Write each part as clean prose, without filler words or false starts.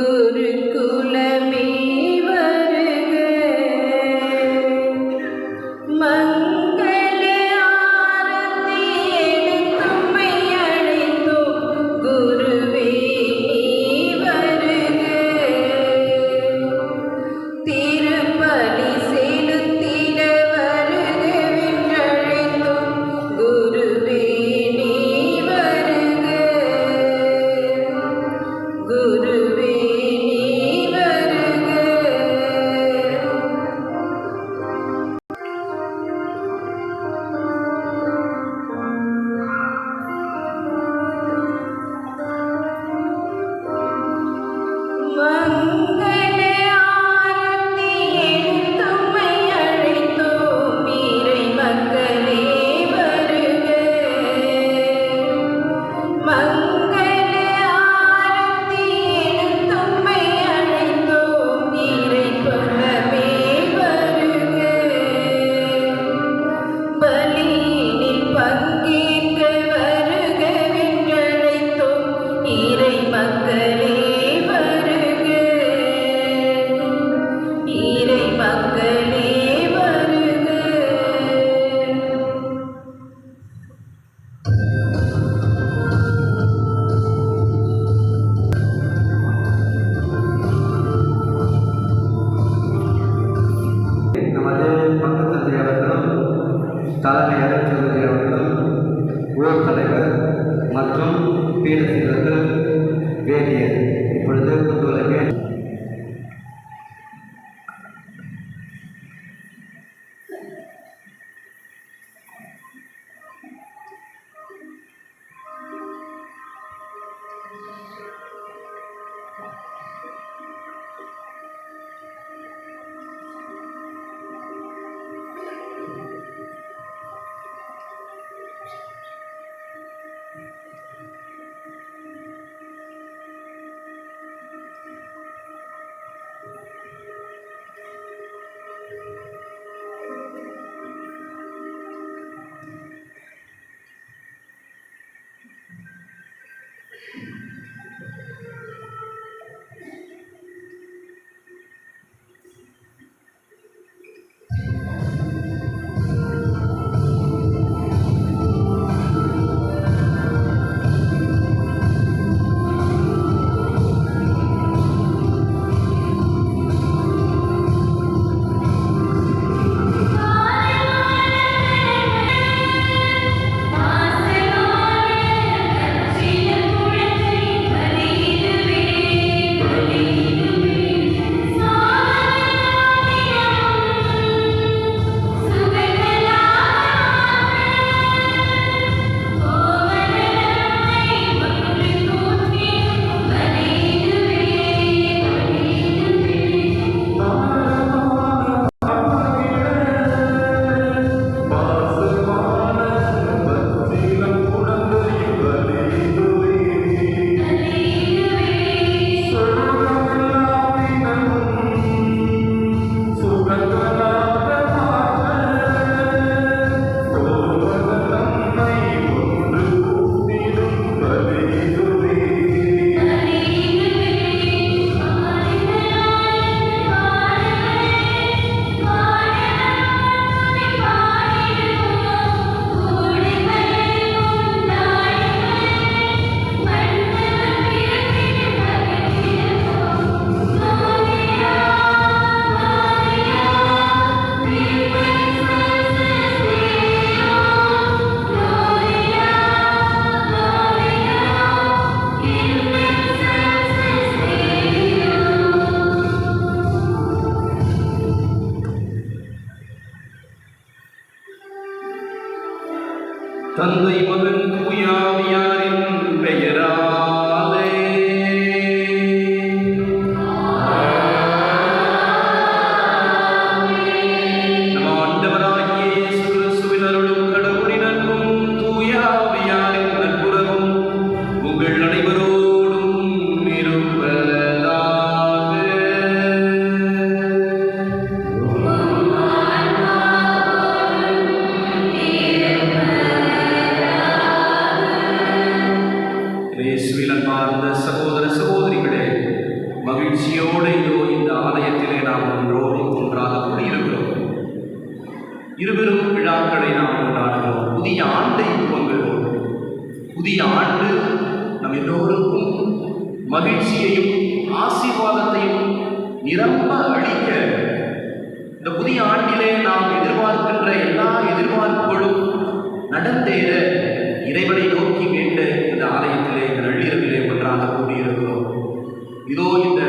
குருகுலமே வருக, மங்கள ஆரத்தி எடுத்தும்மை அழைத்தோம் குருவே நீ வருக, திருப்பலி செலுத்திட வருகவென்றழைத்தோம் குருவே நீ வருக, குருவே நீ வருக. மங்கள ஆரத்தி எடுத்தும்மை அழைத்தோம் இறை மக்களே வருக, மங்கள ஆரத்தி எடுத்தும்மை அழைத்தோம் இறை குலமே வருக, பலியினில் பங்கேற்க வருகவென்றழைத்தோம் இறை மக்களே வருக, இறை மக்களே வருக. நமது பங்கு தந்தை அவர்களும் தலைமை அலுவலர் அவர்களும் ஊர் தலைவர் மற்றும் பீடசீலர்கள் வேதியர் இப்பொழுது கொண்டுள்ளது. தந்தை மகன் தூயாவியாரின் பெயராலே நம் ஆண்டவராகிய இயேசு கிறிஸ்துவின் அருளும் கடவுளின் அன்பும் தூயாவியாரின் நட்புறவும் உங்கள் அனைவரோடும் இருப்பதாக. மகிழ்ச்சியோடு இதோ இந்த ஆலயத்திலே நாம் ஒன்றாக கூடியிருக்கிறோம். இருவரும் விழாக்களை நாம் கொண்டாடுகிறோம். புதிய ஆண்டை துவங்குகிறோம். புதிய ஆண்டு நம் எல்லோருக்கும் மகிழ்ச்சியையும் ஆசீர்வாதத்தையும் நிரம்ப அளிக்க, இந்த புதிய ஆண்டிலே நாம் எதிர்பார்க்கின்ற எல்லா எதிர்பார்ப்புகளும் நடந்தேற இறைவனை நோக்கி வேண்ட இந்த ஆலயத்திலே இந்த நள்ளிரவிலே ஒன்றாக கூடியிருக்கிறோம். இதோ இந்த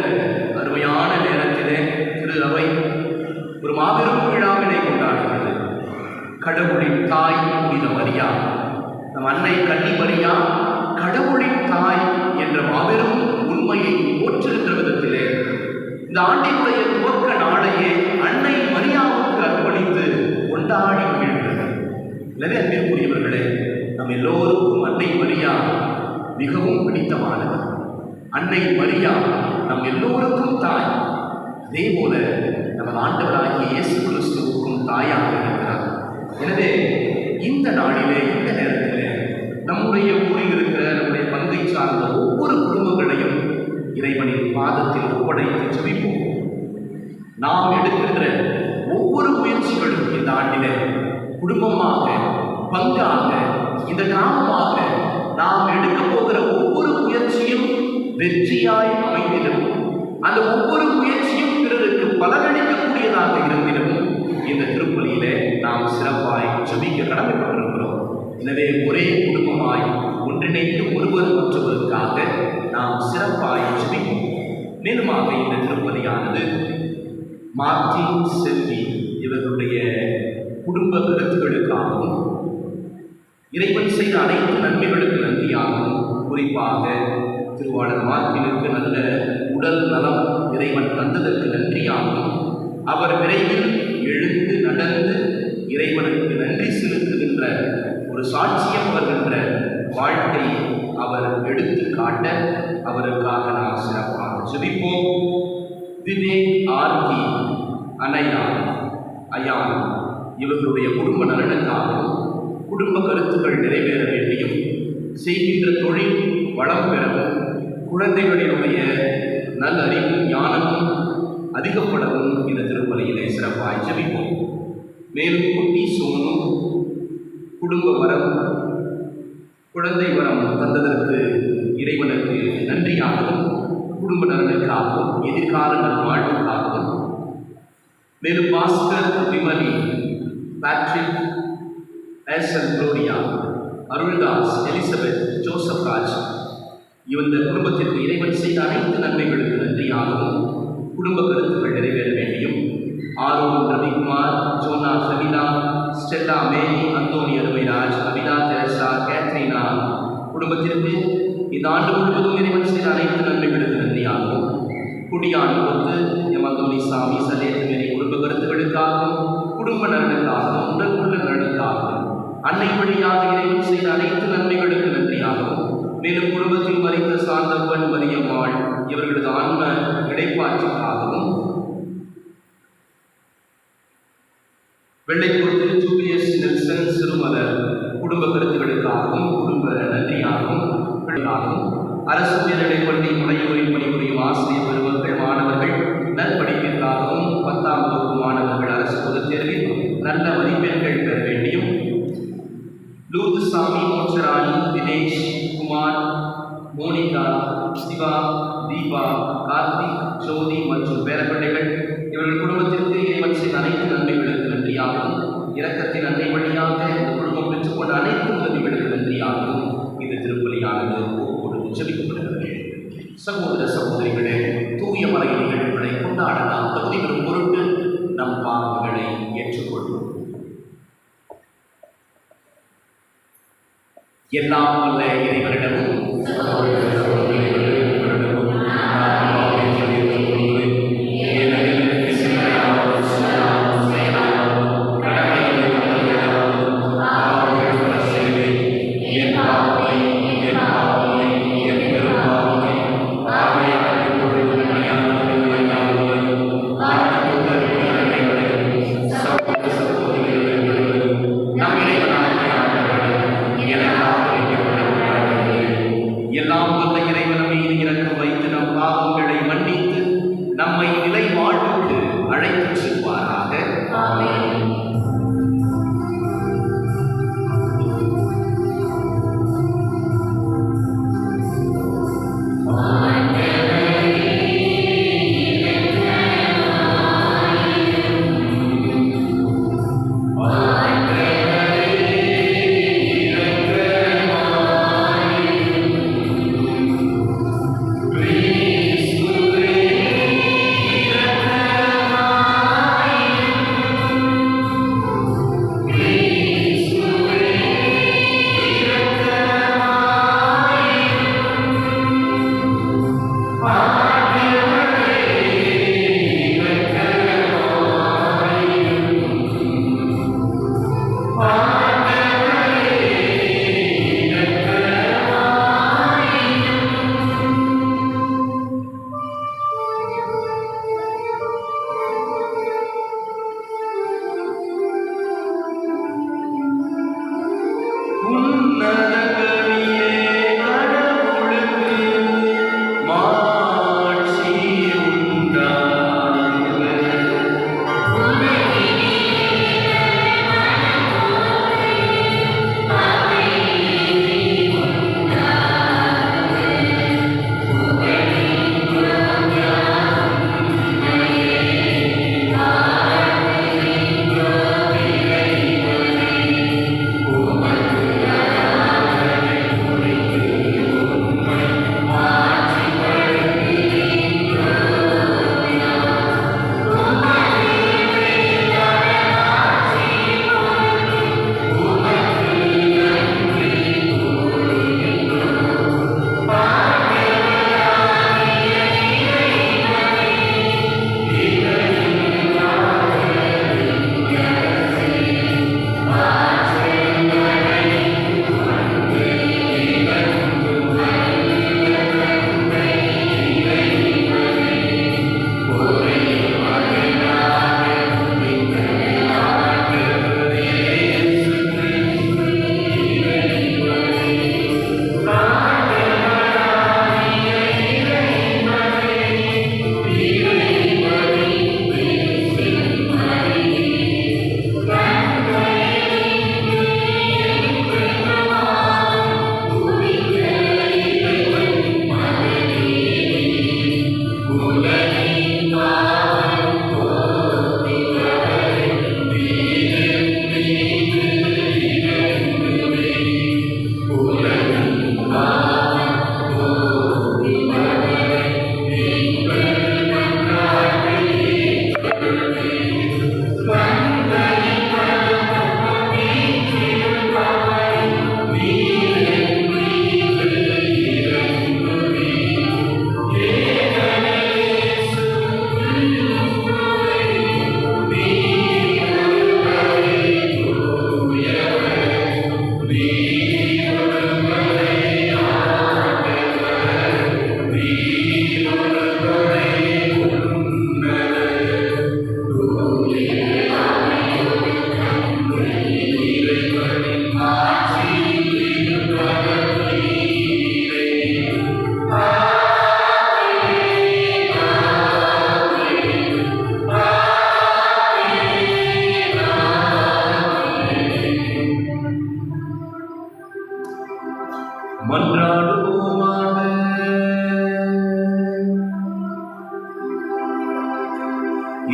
அருமையான நேரத்திலே திரு அவை ஒரு மாபெரும் விழாவினை கொண்டாடுகிறது. கடவுளின் தாய் புனித மரியா, நம் அன்னை கன்னி மரியா கடவுளின் தாய் என்ற மாபெரும் உண்மையை போற்றுகின்ற விதத்திலே இந்த ஆண்டினுடைய துவக்க நாளையே அன்னை மரியாவுக்கு அர்ப்பணித்து கொண்டாடி மகிழ்கிறது. எனவே அன்பிற்குரியவர்களே, நம் எல்லோருக்கும் அன்னை மரியா மிகவும் பிடித்தமானவர். அன்னை மரியா நம் எல்லோருக்கும் தாய். அதே போல நமது ஆண்டவராகிய இயேசு கிறிஸ்துவுக்கும் தாயாக இருக்கிறார். எனவே இந்த நாளிலே, இந்த நேரத்திலே நம்முடைய ஊரில் இருக்கிற நம்முடைய பங்கை சார்ந்த ஒவ்வொரு குடும்பங்களையும் இறைவனின் பாதத்தில் ஒப்படைத்து ஜெபிப்போம். நாம் எடுக்கின்ற ஒவ்வொரு முயற்சிகளும் இந்த ஆண்டிலே குடும்பமாக, பங்காக, இந்த கிராமமாக நாம் எடுக்க போகிற ஒவ்வொரு முயற்சியும் வெற்றியாய் அமைந்திடும். அந்த ஒவ்வொரு முயற்சியும் பிறருக்கு பலனளிக்கக்கூடியதாக இருந்திடும். இந்த திருப்பலியிலே நாம் சிறப்பாய் ஜெபிக்க கடமைப்பட்டிருக்கிறோம். எனவே ஒரே குடும்பமாய் ஒன்றிணைந்து ஒருவர் மற்றவருக்காக நாம் சிறப்பாய் ஜெபிப்போம். மேலுமாக இந்த திருப்பலியானது மார்ட்டின் செல்வி இவர்களுடைய குடும்ப கருத்துக்களுக்காகவும், இறைவன் செய்த அனைத்து நன்மைகளுக்கு நன்றியாகவும், குறிப்பாக திருவாளர் மார்ட்டினுக்கு நல்ல உடல் நலம் இறைவன் தந்ததற்கு நன்றியாகவும், அவர் விரைவில் எழுந்து நடந்து இறைவனுக்கு நன்றி செலுத்துகின்ற ஒரு சாட்சியம் வருகின்ற வாழ்க்கை அவர் எடுத்து காட்ட அவருக்காக நாம் சிறப்பாக ஜெபிப்போம். விவேக், ஆர்த்தி, அனையா, அயான் இவர்களுடைய குடும்ப நலனுக்காகவும், குடும்ப கருத்துக்கள் நிறைவேற வேண்டியும், செய்கின்ற தொழில் வளம் பெறவும், குழந்தைகளினுடைய நல்ல அறிவும் ஞானமும் அதிகப்படவும் இந்த திருப்பலியிலே சிறப்பாய் ஜெபிப்போம். மேலும் குட்டி சோனு குடும்ப வரம், குழந்தை வரம் தந்ததற்கு இறைவனுக்கு நன்றியாகவும், குடும்ப நலனுக்காகவும், எதிர்கால நல்வாழ்வுக்காகவும், மேலும் பாஸ்கர், விமலி, பேட்ரிக், ஏசல், Gloria, Aruldas, Elizabeth, Joseph Raj இந்த குடும்பத்திற்கு இறைவன் செய்த அனைத்து நன்மைகளுக்கு நன்றியாகவும், குடும்ப கருத்துக்கள் நிறைவேற வேண்டியும், ஆரோன், ரவிக்குமார், ஜோனா, சவிதா, ஸ்டெல்லா, மேரி, Anthony, Arumairaj, Abitha, Teresa, Katerina குடும்பத்திற்கு இந்த ஆண்டு முழுவதும் இறைவன் செய்த அனைத்து நன்மைகளுக்கு நன்றியாகவும், குடியான் பொறுத்து எமந்தோனி சாமி, சலேத், மேரி குடும்ப கருத்துக்களுக்காகவும், குடும்ப நலனுக்காகவும், உடற்குள்ள நலனுக்காகவும், அன்னை வழியாக இறைவன் செய்த அனைத்து நன்மைகளுக்கு நன்றியாகவும், மேலும் குடும்பத்தில் மறித்த சாந்தப்பன், மரியம்மாள் இவர்களது ஆன்ம இடைப்பாற்றுக்காகவும், வெள்ளைக்குறுத்து, ஜூலியஸ், நெல்சன், சிறுமலர் குடும்ப கருத்துக்களுக்காகவும், குடும்ப நன்றியாகவும், அரசு உயர்நிலைப் பள்ளி முனையூரில் பணிபுரியும் ஆசிரியர் பெருமக்கள், மாணவர்கள் நற்படிப்பிற்காகவும், 10ஆம் வகுப்பு மாணவர்கள் அரசு பொதுத் தேர்வில் நல்ல மதிப்பெண்கள் பெற வேண்டியும், லூர்து சாமி, மோட்சராணி, தினேஷ், குமார், மோனிகா, சிவா, தீபா, கார்த்திக், ஜோதி மற்றும் பேரப்பிள்ளைகள் இவர்கள் குடும்பத்திற்கு இறைவன் செய்த அனைத்து நன்மைகளுக்கு நன்றியாகவும், இரக்கத்தின் அன்னை வழியாக இந்த குடும்பம் பெற்றுக்கொண்ட அனைத்து உதவிகளுக்கு நன்றியாகவும் இந்த திருப்பலியானது ஒவ்வொரு ஜெபிக்கப்படுகிறது. சகோதர சகோதரிகளே, தூய மறை நிகழ்வுகளை கொண்டாட நாம் தகுதி பெறும் பொருட்டு நம் பாவங்களை ஏற்றுக்கொள்வோம். எல்லாம் வல்ல இறைவனிடமும் எல்லாம் வல்ல இறைவனமே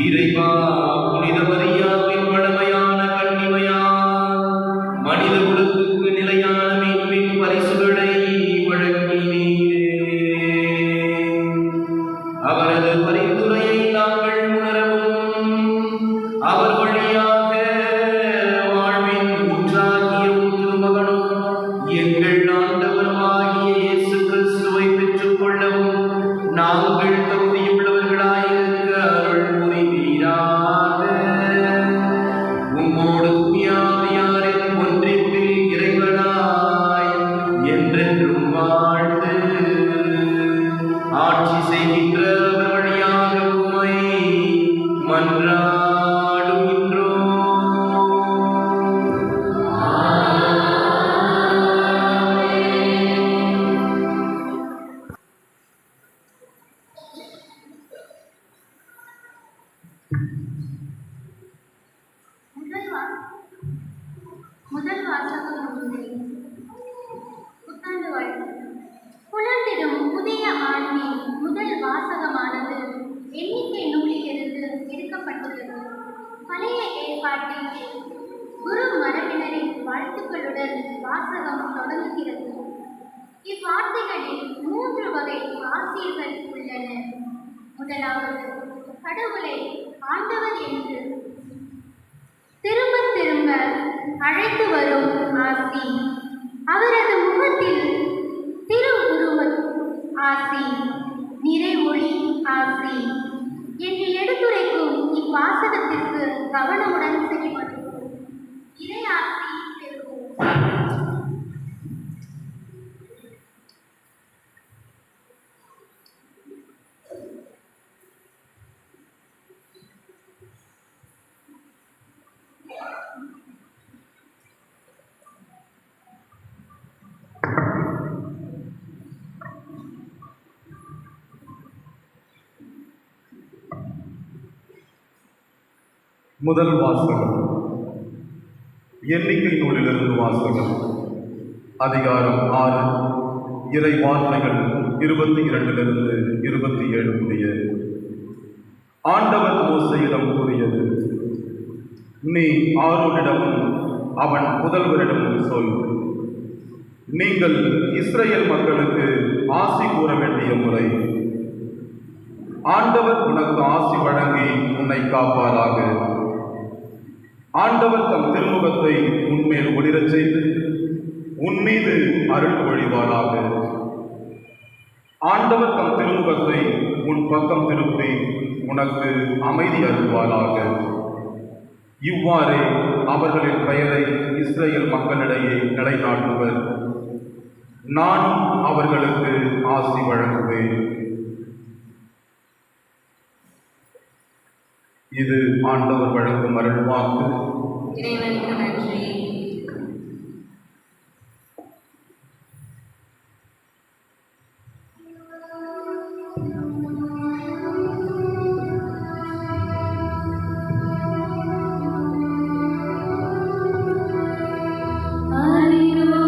இறைவா புனித மரியாவின் வளமையான கன்னிமையால் மனித குலத்துக்கு நிலையான மீட்பின் பரிசுகளை வழங்கினீரே. அவரது பரிந்துரையை நாங்கள் உணரவும் அவர் வழியாக வாழ்வின் ஊற்றாகிய திருமகனும் எங்கள் ஆண்டவருமாகிய இயேசு கிறிஸ்துவை பெற்றுக் கொள்ளவும் நாங்கள் தகுதியுள்ளவர்களாயிருக்க அருள் புரிவீராக. உம்மோடு தூயாவியாரின் ஒன்றிப்பில் இறைவனாய் என்றென்றும் வாழ்ந்து ஆட்சி செய்கின்ற அவர் வழியாக உம்மை மன்றாடுகின்றோம். முதல் வாசகம் புத்தாண்டு வாழ்த்து. புலர்ந்திடும் புதிய ஆண்டின் முதல் வாசகமானது எண்ணிக்கை நூலிலிருந்து எடுக்கப்பட்டுள்ளது. பழைய ஏற்பாட்டில் குரு மரபினரின் வாழ்த்துக்களுடன் வாசகம் தொடங்குகிறது. இவ்வார்த்தைகளில் 3 வகை ஆசிரியர்கள் உள்ளன. முதலாவது, கடவுளை ஆண்டவர் என்று திரும்ப திரும்ப அழைத்து வரும் ஆசி. அவரது முகத்தில் திருவுருவ ஆசி, நிறைமொழி ஆசி என்று எடுத்துரைக்கும் இவ்வாசகத்திற்கு கவனமுடன் செவிமடுப்போம். இறை ஆசி பெறுவோம். முதல் வாசகம் எண்ணிக்கை நூலிலிருந்து வாசகம். அதிகாரம் 6, இறை வார்த்தைகள் 22 27 முடிய. ஆண்டவர் மோசேயிடம் கூறியது, நீ ஆரோனிடமும் அவன் புதல்வரிடமும் சொல், நீங்கள் இஸ்ரேல் மக்களுக்கு ஆசி கூற வேண்டிய முறை. ஆண்டவர் உனக்கு ஆசி வழங்கி உன்னை காப்பாராக. ஆண்டவர் தம் திருமுகத்தை உன்மேல் ஒளிரச் செய்து உன் மீது அருள் பொழிவாராக. ஆண்டவர் தம் திருமுகத்தை உன் பக்கம் திருப்பி உனக்கு அமைதி அருள்வாராக. இவ்வாறே அவர்களின் பெயரை இஸ்ரேல் மக்களிடையே நிலைநாட்டுவர். நானும் அவர்களுக்கு ஆசி வழங்குவேன். இது ஆண்டவர் வழங்கும் அருள்வாக்கு. இறைவனுக்கு நன்றி. ஆரிரோ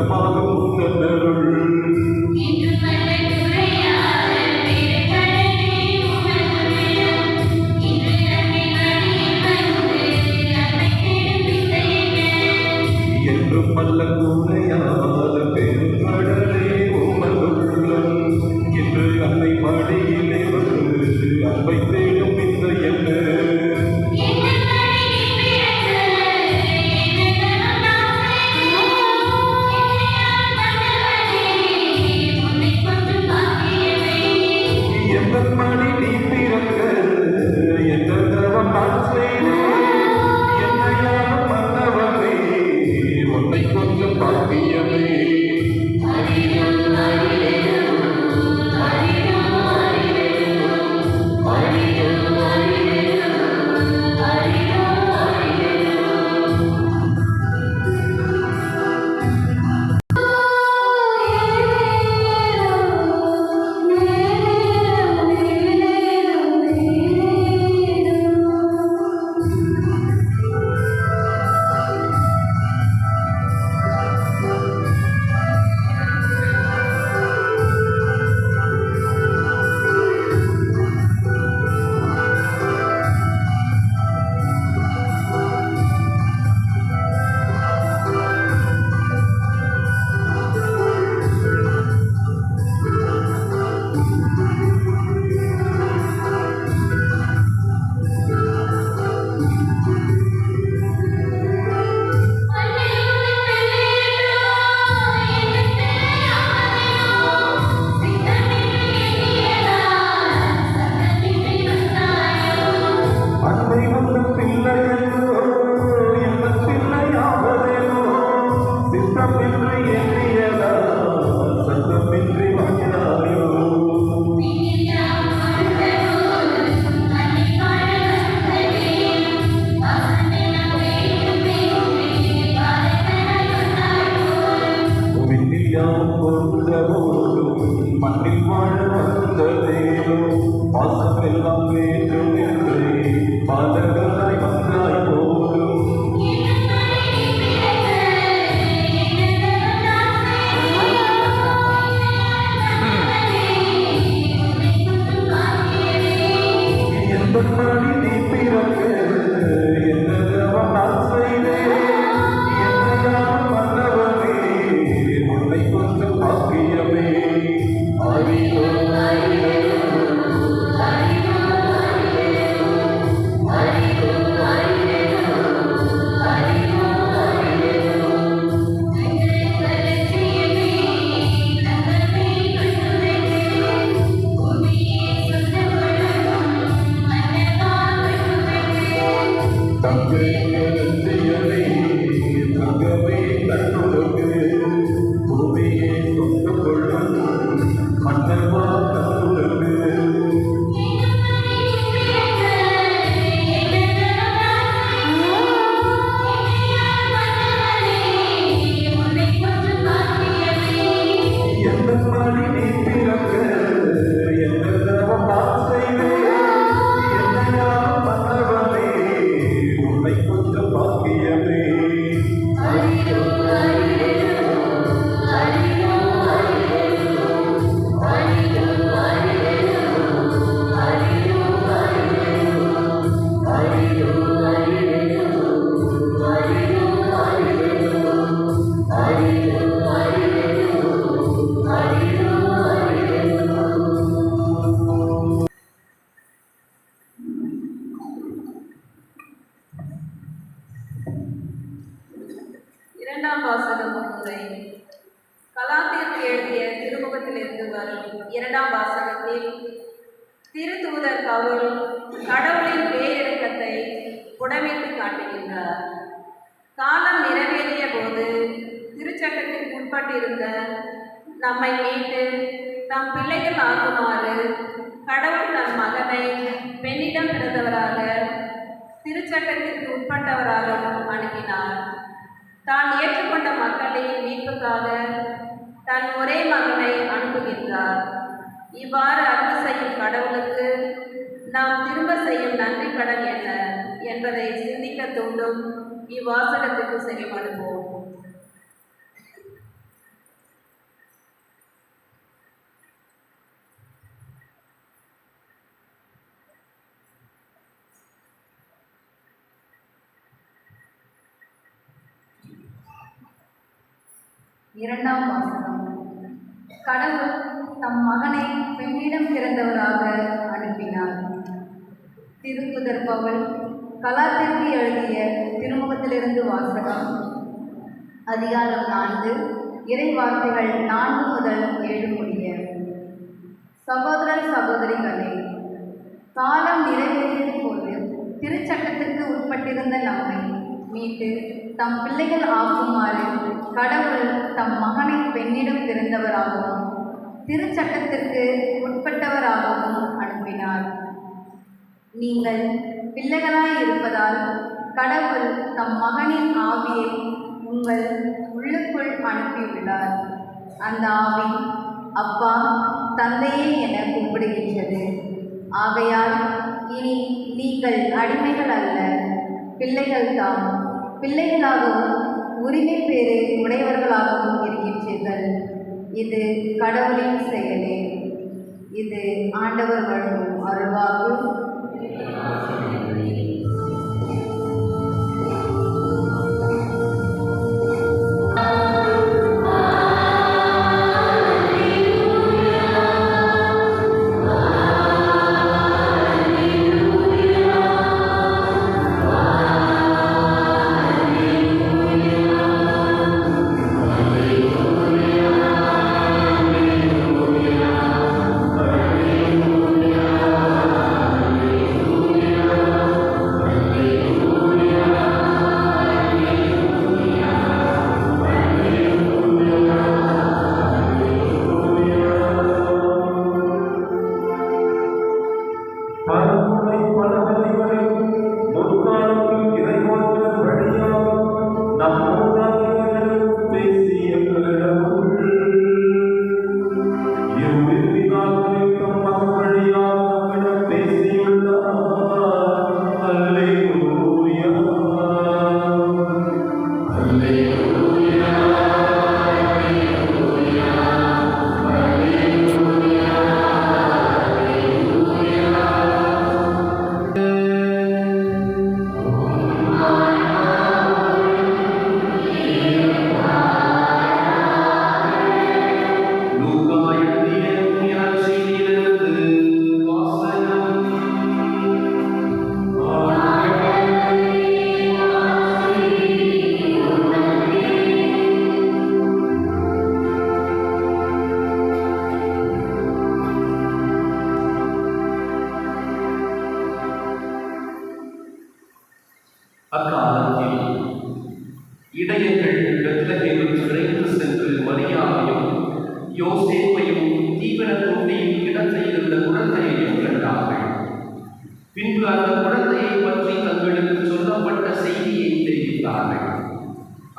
இரக்கமாகும் உன்னருள் என்றும் அல்ல கூறையாத பெருங்கடலே உமதுள்ளம் இன்று அன்னை மடியிலே வந்து அன்பை தேடும் இந்த என்ன எந்த மணி நீ பிறக்க எந்த தவம் நான் செய்தேன் என்னையான மன்னவனே உன்னை கொஞ்சம் பாக்கியமே அன்னை வந்த பிள்ளையோ எந்த பிள்ளையாவதேனோ சித்தமின்றி எண்ணியதா சத்தமின்றி வந்தாயோ விண்ணில் யாம் கொண்டவோடும் மண்ணில் வாழ வந்ததேனோ பாசம் எல்லாம் வேண்டும் என்று பாலகராய் வந்தாய் போலும் எந்த மணி நீ பிறக்க என்ன தவம் நான் செய்தேன் என்னையான மன்னவனே உன்னை கொஞ்சம் பாக்கியமே அறியோ தங்கமே தங்கமே தன்னுடக்கு பூமியை சொந்த கொள்ளும் மன்னவா தன்னுடக்கு எந்த மணி நீ பிறக்க என்ன தவம் நான் செய்தேன் என்னையான மன்னவனே உன்னை கொஞ்சம் பாக்கியமே இரண்டாம் வாசகம் முறை கலாத்தியருக்கு எழுதிய திருமுகத்திலிருந்து வரும் இரண்டாம் வாசகத்தில் திருத்தூதர் பவுல் கடவுளின் பேரிரக்கத்தை புடமிட்டு காட்டுகின்றார். காலம் நிறைவேறிய போது திருச்சட்டத்திற்கு உட்பட்டிருந்த நம்மை மீட்டு தம் பிள்ளைகள் ஆகுமாறு கடவுள் தன் மகனை பெண்ணிடம் பிறந்தவராக திருச்சட்டத்திற்கு உட்பட்டவராகவும் அனுப்பினார். தான் ஏற்றுக்கொண்ட மக்களின் மீட்புக்காக தன் ஒரே மகனை அனுப்புகின்றார். இவ்வாறு அன்பு செய்யும் கடவுளுக்கு நாம் திரும்ப செய்யும் நன்றி கடன் என்ன என்பதை சிந்திக்க தூண்டும் இவ்வாசகத்துக்கு செவிமடுப்போம். இரண்டாம் வாசகம். கடவுள் தம் மகனை பெண்ணிடம் பிறந்தவராக அனுப்பினார். திருத்துதர் பவுல் கலாத்திற்கு எழுதிய திருமுகத்திலிருந்து வாசகம். அதிகாரம் 4, இறை வார்த்தைகள் 4 முதல் 7 முடிய. சகோதரர் சகோதரிகளே, காலம் நிறைவேறியது போது திருச்சட்டத்திற்கு உட்பட்டிருந்த நம்மை மீட்டு தம் பிள்ளைகள் ஆக்குமாறு கடவுள் தம் மகனை பெண்ணிடம் பிறந்தவராகவும் திருச்சட்டத்திற்கு உட்பட்டவராகவும் அனுப்பினார். நீங்கள் பிள்ளைகளாய் இருப்பதால் கடவுள் தம் மகனின் ஆவியை உங்கள் உள்ளுக்குள் அனுப்பியுள்ளார். அந்த ஆவி அப்பா, தந்தையே என கூப்பிடுகின்றது. ஆகையால் இனி நீங்கள் அடிமைகள் அல்ல, பிள்ளைகள்தாம். பிள்ளைகளாகவும் உரிமை பேறு உடையவர்களாகவும் இருக்கின்றீர்கள். இது கடவுளின் செயலே. இது ஆண்டவர் வழங்கும் அருள்வாக்கு. அக்காலத்தில் இடையர்கள் பெத்லகேமுக்கு விரைந்து சென்று மரியாவையும் யோசேப்பையும் தீவன தொட்டியின் இடத்தில் இருந்த குழந்தையையும் கண்டார்கள். பின்பு அந்த குழந்தையை பற்றி தங்களுக்கு சொல்லப்பட்ட செய்தியை தெரிவித்தார்கள்.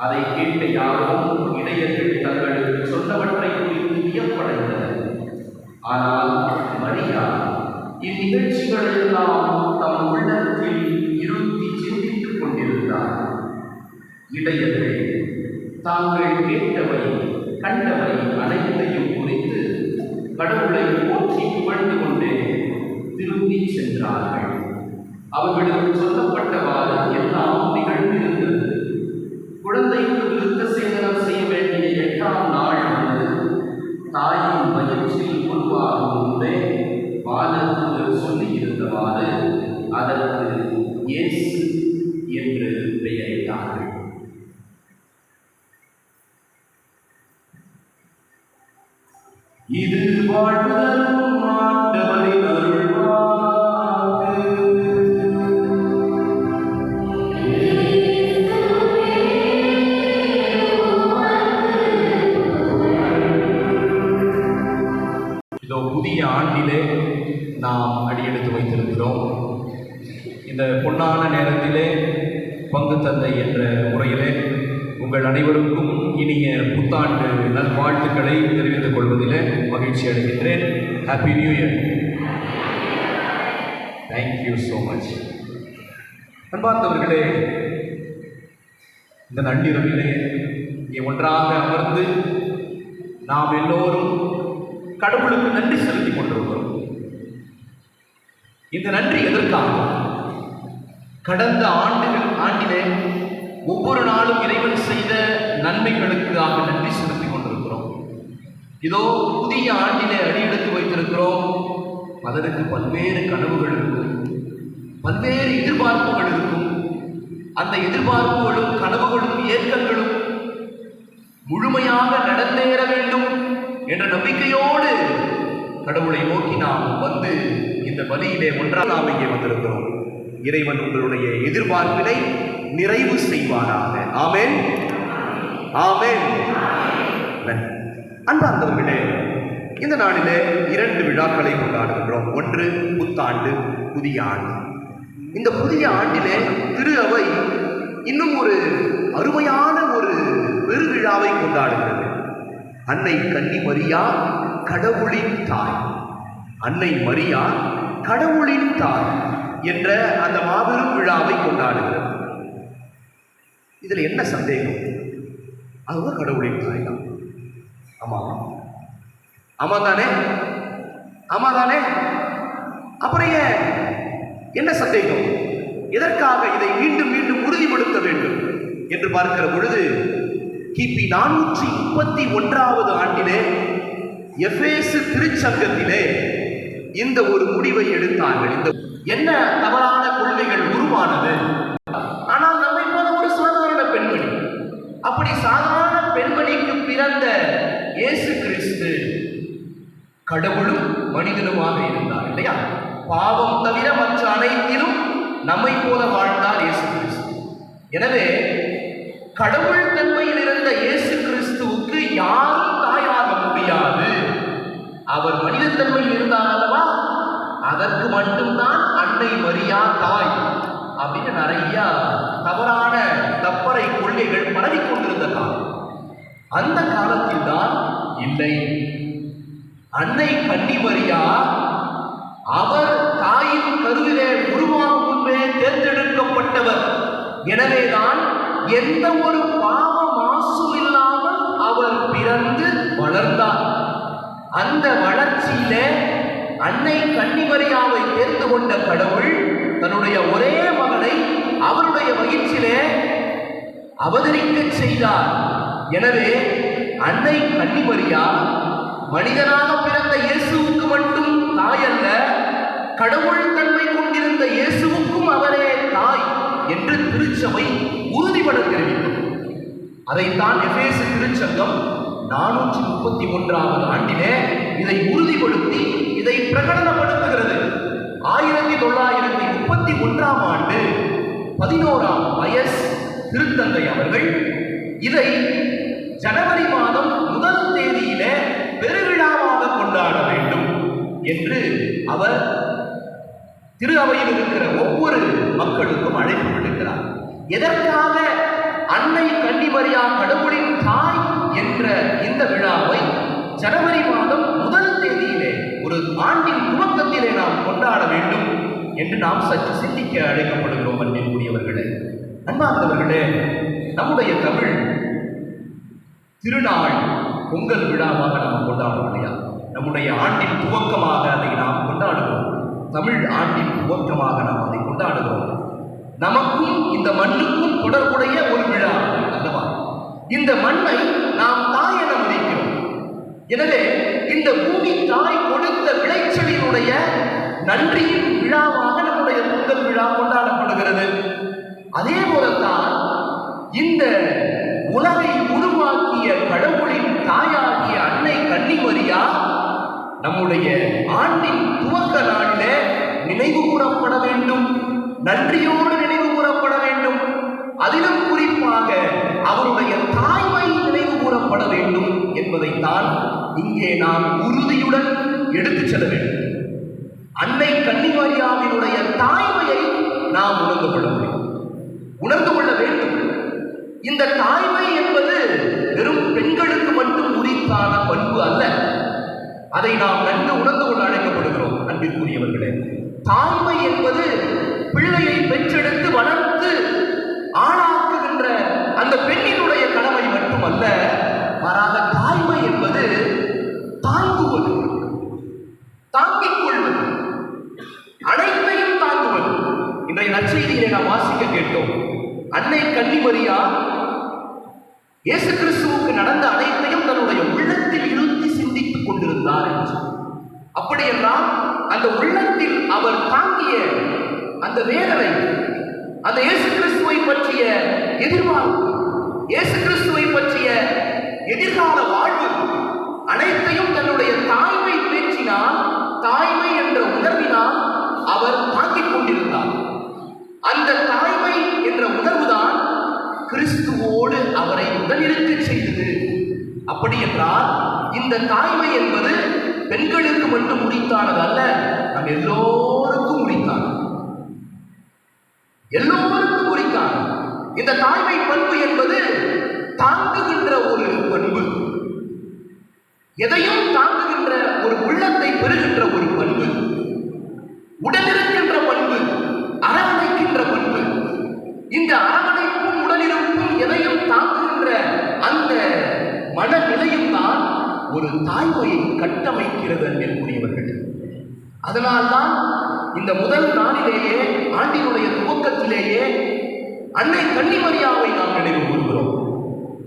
அதை கேட்ட யாரும் இடையர்கள் தங்களுக்கு சொன்னவற்றை குறித்து வியப்படைந்தனர். ஆனால் மரியா இந்நிகழ்ச்சிகளெல்லாம் தம் உள்ளத்தில் இருத்தி சிந்தித்துக் கொண்டிருந்தார். இடையர்கள் தாங்கள் கேட்டவை கண்டவை அனைத்தையும் குறித்து கடவுளை போற்றி புகழ்ந்து கொண்டே திரும்பி சென்றார்கள். அவர்களுக்கு சொல்லப்பட்டவாறு எல்லாம் நிகழ்ந்திருந்தது. குழந்தைக்கு விருத்த சேதனம் செய்ய வேண்டிய 8ஆம் நாள் வந்து தாயின் வயிற்றில் உருவாகும் முன்பே வானதூதர் சொல்லியிருந்தவாறு அதற்கு இயேசு என்று பெயரிட்டார்கள். இது வாழ்வதற்கும் ஆண்டவரின் அருள்வாக்கு. இதோ புதிய ஆண்டிலே நாம் அடியெடுத்து வைத்திருக்கிறோம். இந்த பொன்னான நேரத்திலே பங்கு தந்தை என்ற முறையிலே உங்கள் அனைவருக்கும் இனிய புத்தாண்டு நல்வாழ்த்துக்களை தெரிவித்துக் கொள்வதிலே மகிழ்ச்சி அடைகின்றேன். Happy new year. Thank you so much. அன்பார்ந்தவர்களே, இந்த நள்ளிரவிலே இங்கே ஒன்றாக அமர்ந்து நாம் எல்லோரும் கடவுளுக்கு நன்றி செலுத்திக் கொண்டிருக்கிறோம். இந்த நன்றி எதற்காக? கடந்த ஆண்டிலே ஒவ்வொரு நாளும் இறைவன் செய்த நன்மைகளுக்காக நன்றி செலுத்திக் கொண்டிருக்கிறோம். இதோ புதிய ஆண்டிலே அடியெடுத்து வைத்திருக்கிறோம். பலருக்கு பல்வேறு கனவுகள் இருக்கும், பல்வேறு எதிர்பார்ப்புகள் இருக்கும். அந்த எதிர்பார்ப்புகளும் கனவுகளும் ஏக்கங்களும் முழுமையாக நடந்தேற வேண்டும் என்ற நம்பிக்கையோடு கடவுளை நோக்கி நாம் வந்து இந்த பலியிலே ஒன்றாக நாம் இங்கே வந்திருக்கிறோம். இறைவன் உங்களுடைய எதிர்பார்ப்பினை நிறைவு செய்வாராக. ஆமென், ஆமென். அன்பார்ந்தவர்களே, இந்த நாளிலே 2 விழாக்களை கொண்டாடுகிறோம். ஒன்று புத்தாண்டு, புதிய ஆண்டு. இந்த புதிய ஆண்டிலே திரு அவை இன்னும் ஒரு அருமையான ஒரு பெருவிழாவை கொண்டாடுகிறது. அன்னை கன்னி மரியா கடவுளின் தாய், அன்னை மரியா கடவுளின் தாய் என்ற அந்த மாபெரும் விழாவை கொண்டாடுகிறது. இதில் என்ன சந்தேகம்? அதுதான் கடவுளின் தாய் தான். ஆமாம், ஆமாம் தானே, ஆமாம் தானே. அப்புறம் என்ன சந்தேகம்? எதற்காக இதை மீண்டும் மீண்டும் உறுதிப்படுத்த வேண்டும் என்று பார்க்கிற பொழுது, கிபி 431 ஆண்டிலே எபேசு திருச்சங்கத்திலே இந்த ஒரு முடிவை எடுத்தார்கள். இந்த என்ன தவறான கொள்கைகள் உருவானது? ஆனால் நம்மை போல ஒரு சாதாரண பெண்மணி, அப்படி சாதாரண பெண்மணிக்கு பிறந்த இயேசு கிறிஸ்து கடவுளும் மனிதனுமாக இருந்தார் இல்லையா? பாவம் தவிர மற்ற அனைத்திலும் நம்மை போல வாழ்ந்தார் இயேசு கிறிஸ்து. எனவே கடவுள் தன்மையில் இருந்த இயேசு கிறிஸ்துவுக்கு யாரும் தாயாக முடியாது. அவர் மனித தன்மையில் இருந்தார் அல்லவா, அதற்கு மட்டும்தான் அன்னை மரியா தாய் அப்படின்னு நிறைய தவறான தப்பறை கொள்கைகள் பரவிக் கொண்டிருந்த காலம். அந்த காலத்தில் தான் இல்லை, அன்னை கன்னி மரியா அவர் தாயின் கருவிலே உருவாகும் முன்பே தேர்ந்தெடுக்கப்பட்டவர். எனவேதான் எந்த ஒரு பாவ மாசும் இல்லாமல் அவர் பிறந்து வளர்ந்தார். அந்த வளர்ச்சியிலே அன்னை கன்னி மரியாவை தேர்ந்து கொண்ட கடவுள் தன்னுடைய ஒரே மகனை அவருடைய வயிற்றிலே அவதரிக்க செய்தார். எனவே அன்னை கன்னி மரியா மனிதனாக பிறந்த இயேசுவுக்கு மட்டும் தாய் அல்ல, கடவுள் தன்மை கொண்டிருந்த இயேசுவுக்கும் அவரே தாய் என்று திருச்சபை உறுதிபட தெரிவிக்கும். அதைத்தான் எபேசு திருச்சங்கம் 431 ஆண்டிலே இதை உறுதிப்படுத்தி இதை பிரகடனப்படுத்துகிறது. 1931 ஆண்டு 11ஆம் வயசு திருத்தந்தை அவர்கள் இதை ஜனவரி மாதம் 1 தேதியிலே பெருவிழாவாக கொண்டாட வேண்டும் என்று அவர் திரு அவையில் இருக்கிற ஒவ்வொரு மக்களுக்கும் அழைப்பு விடுக்கிறார். எதற்காக அன்னை கன்னி மரியா கடவுளின் தாய் என்ற இந்த விழாவை ஜனவரி மாதம் 1 தேதியிலே ஒரு ஆண்டின் துவக்கத்திலே நாம் கொண்டாட வேண்டும் என்று நாம் சற்று சிந்திக்க அழைக்கப்படுகிறோம். அன்பிற்குரியவர்களே, அன்பார்ந்தவர்களே, நம்முடைய தமிழ் திருநாள் பொங்கல் விழாவாக நாம் கொண்டாடுவோம் இல்லையா? நம்முடைய ஆண்டின் துவக்கமாக அதை நாம் கொண்டாடுகிறோம். தமிழ் ஆண்டின் துவக்கமாக நாம் அதை கொண்டாடுகிறோம். நமக்கும் இந்த மண்ணுக்கும் தொடர்புடைய ஒரு விழா அல்லவா? இந்த மண்ணை நாம் தாய் என மதிக்கிறோம். எனவே இந்த பூமி தாய் கொடுத்த விளைச்சலினுடைய நன்றியின் விழாவாக நம்முடைய பொங்கல் விழா கொண்டாடப்படுகிறது. அதே போலத்தான் இந்த உலகை உருவாக்கிய கடவுளின் தாயாகிய அன்னை கன்னி மரியா நம்முடைய ஆண்டின் துவக்க நாளிலே நினைவு கூறப்பட வேண்டும், நன்றியோடு நினைவு கூறப்பட வேண்டும். அதிலும் குறிப்பாக அவருடைய தாய்மை நினைவு கூறப்பட வேண்டும் என்பதைத்தான் இங்கே நாம் உறுதியுடன் எடுத்துச் செல்ல வேண்டும். அன்னை கன்னி மரியாவினுடைய தாய்மையை நாம் உணர்ந்து கொள்ள வேண்டும், உணர்ந்து கொள்ள வேண்டும். இந்த தாய்மை என்பது வெறும் பெண்களுக்கு மட்டும் உரித்தான பண்பு அல்ல. அதை நாம் நன்கு உணர்ந்து கொள்ள அழைக்கப்படுகிறோம். அன்பிற்குரியவர்களே, தாய்மை என்பது பிள்ளையை பெற்றெடுத்து வளர்த்து ஆளாக்குகின்ற அந்த பெண்ணினுடைய கடமை மட்டுமல்ல, மாறாக தாய்மை என்பது தாங்குவது, தாங்கிக் கொள்வது, அனைத்தையும் தாங்குவது. இன்றைய நற்செய்தியிலே நாம் வாசிக்க கேட்டோம். அன்னை கன்னி மரியா இயேசு கிறிஸ்துவுக்கு நடந்த அனைத்தையும் தன்னுடைய உள்ளத்தில் இருத்தி சிந்தி அப்படி என்றால் அந்த உள்ளத்தில் அவர் தாங்கிய அந்த வேதனை, அந்த இயேசு கிறிஸ்துவை பற்றிய எதிர்பார்ப்பு, இயேசு கிறிஸ்துவை பற்றிய எதிர்கால வாழ்வு அனைத்தையும் தன்னுடைய தாய்மை பேச்சினால், தாய்மை என்ற உணர்வினால் அவர் தாங்கிக் கொண்டிருந்தார். அந்த தாய்மை என்ற உணர்வுதான் கிறிஸ்துவோடு அவரை உடனிருக்க செய்தது. அப்படி என்றால் இந்த தாய்மை என்பது பெண்களுக்கு மட்டும் உரித்தானது அல்ல, நம் எல்லோருக்கும் உரித்தானது, எல்லோருக்கும் உரித்தானது. இந்த தாய்மை பண்பு என்பது தாங்குகின்ற ஒரு பண்பு, எதையும் தாங்குகின்ற ஒரு உள்ளத்தை பெறுகின்ற ஒரு பண்பு, உடனிருக்கின்ற பண்பு, அரவணைக்கின்ற பண்பு. இந்த அரவணைப்பும் உடனிருப்பும் எதையும் தாங்குகின்ற அந்த மனநிலையும் தான் ஒரு தாய்மையை கட்டமைக்கிறது அன்பிற்குரியவர்கள். அதனால்தான் இந்த முதல் நாளிலேயே, ஆண்டினுடைய துவக்கத்திலேயே அன்னை கன்னிமரியாவை நாம் நினைவு கூறுகிறோம்.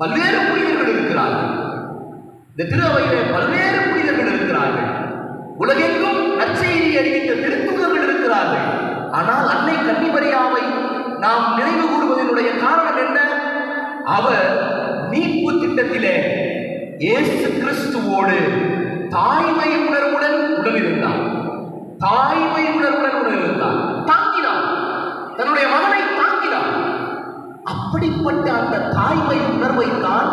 பல்வேறு புனிதர்கள் இருக்கிறார்கள், இந்த திரு அவையிலே பல்வேறு புனிதர்கள் இருக்கிறார்கள், உலகெங்கும் நற்செய்தி அறிவித்த திருத்துதர்கள் இருக்கிறார்கள். ஆனால் அன்னை கன்னிமரியாவை நாம் நினைவு கூறுவதனுடைய காரணம் என்ன? அவர் மீட்பு திட்டத்திலே இயேசு கிறிஸ்துவோடு தாய்மை உணர்வுடன் உடனிருந்தார், தாய்மை உணர்வுடன் உடனிருந்தார், தாங்கினார், தன்னுடைய மகனை தாங்கினார். அப்படிப்பட்ட அந்த தாய்மை உணர்வை தான்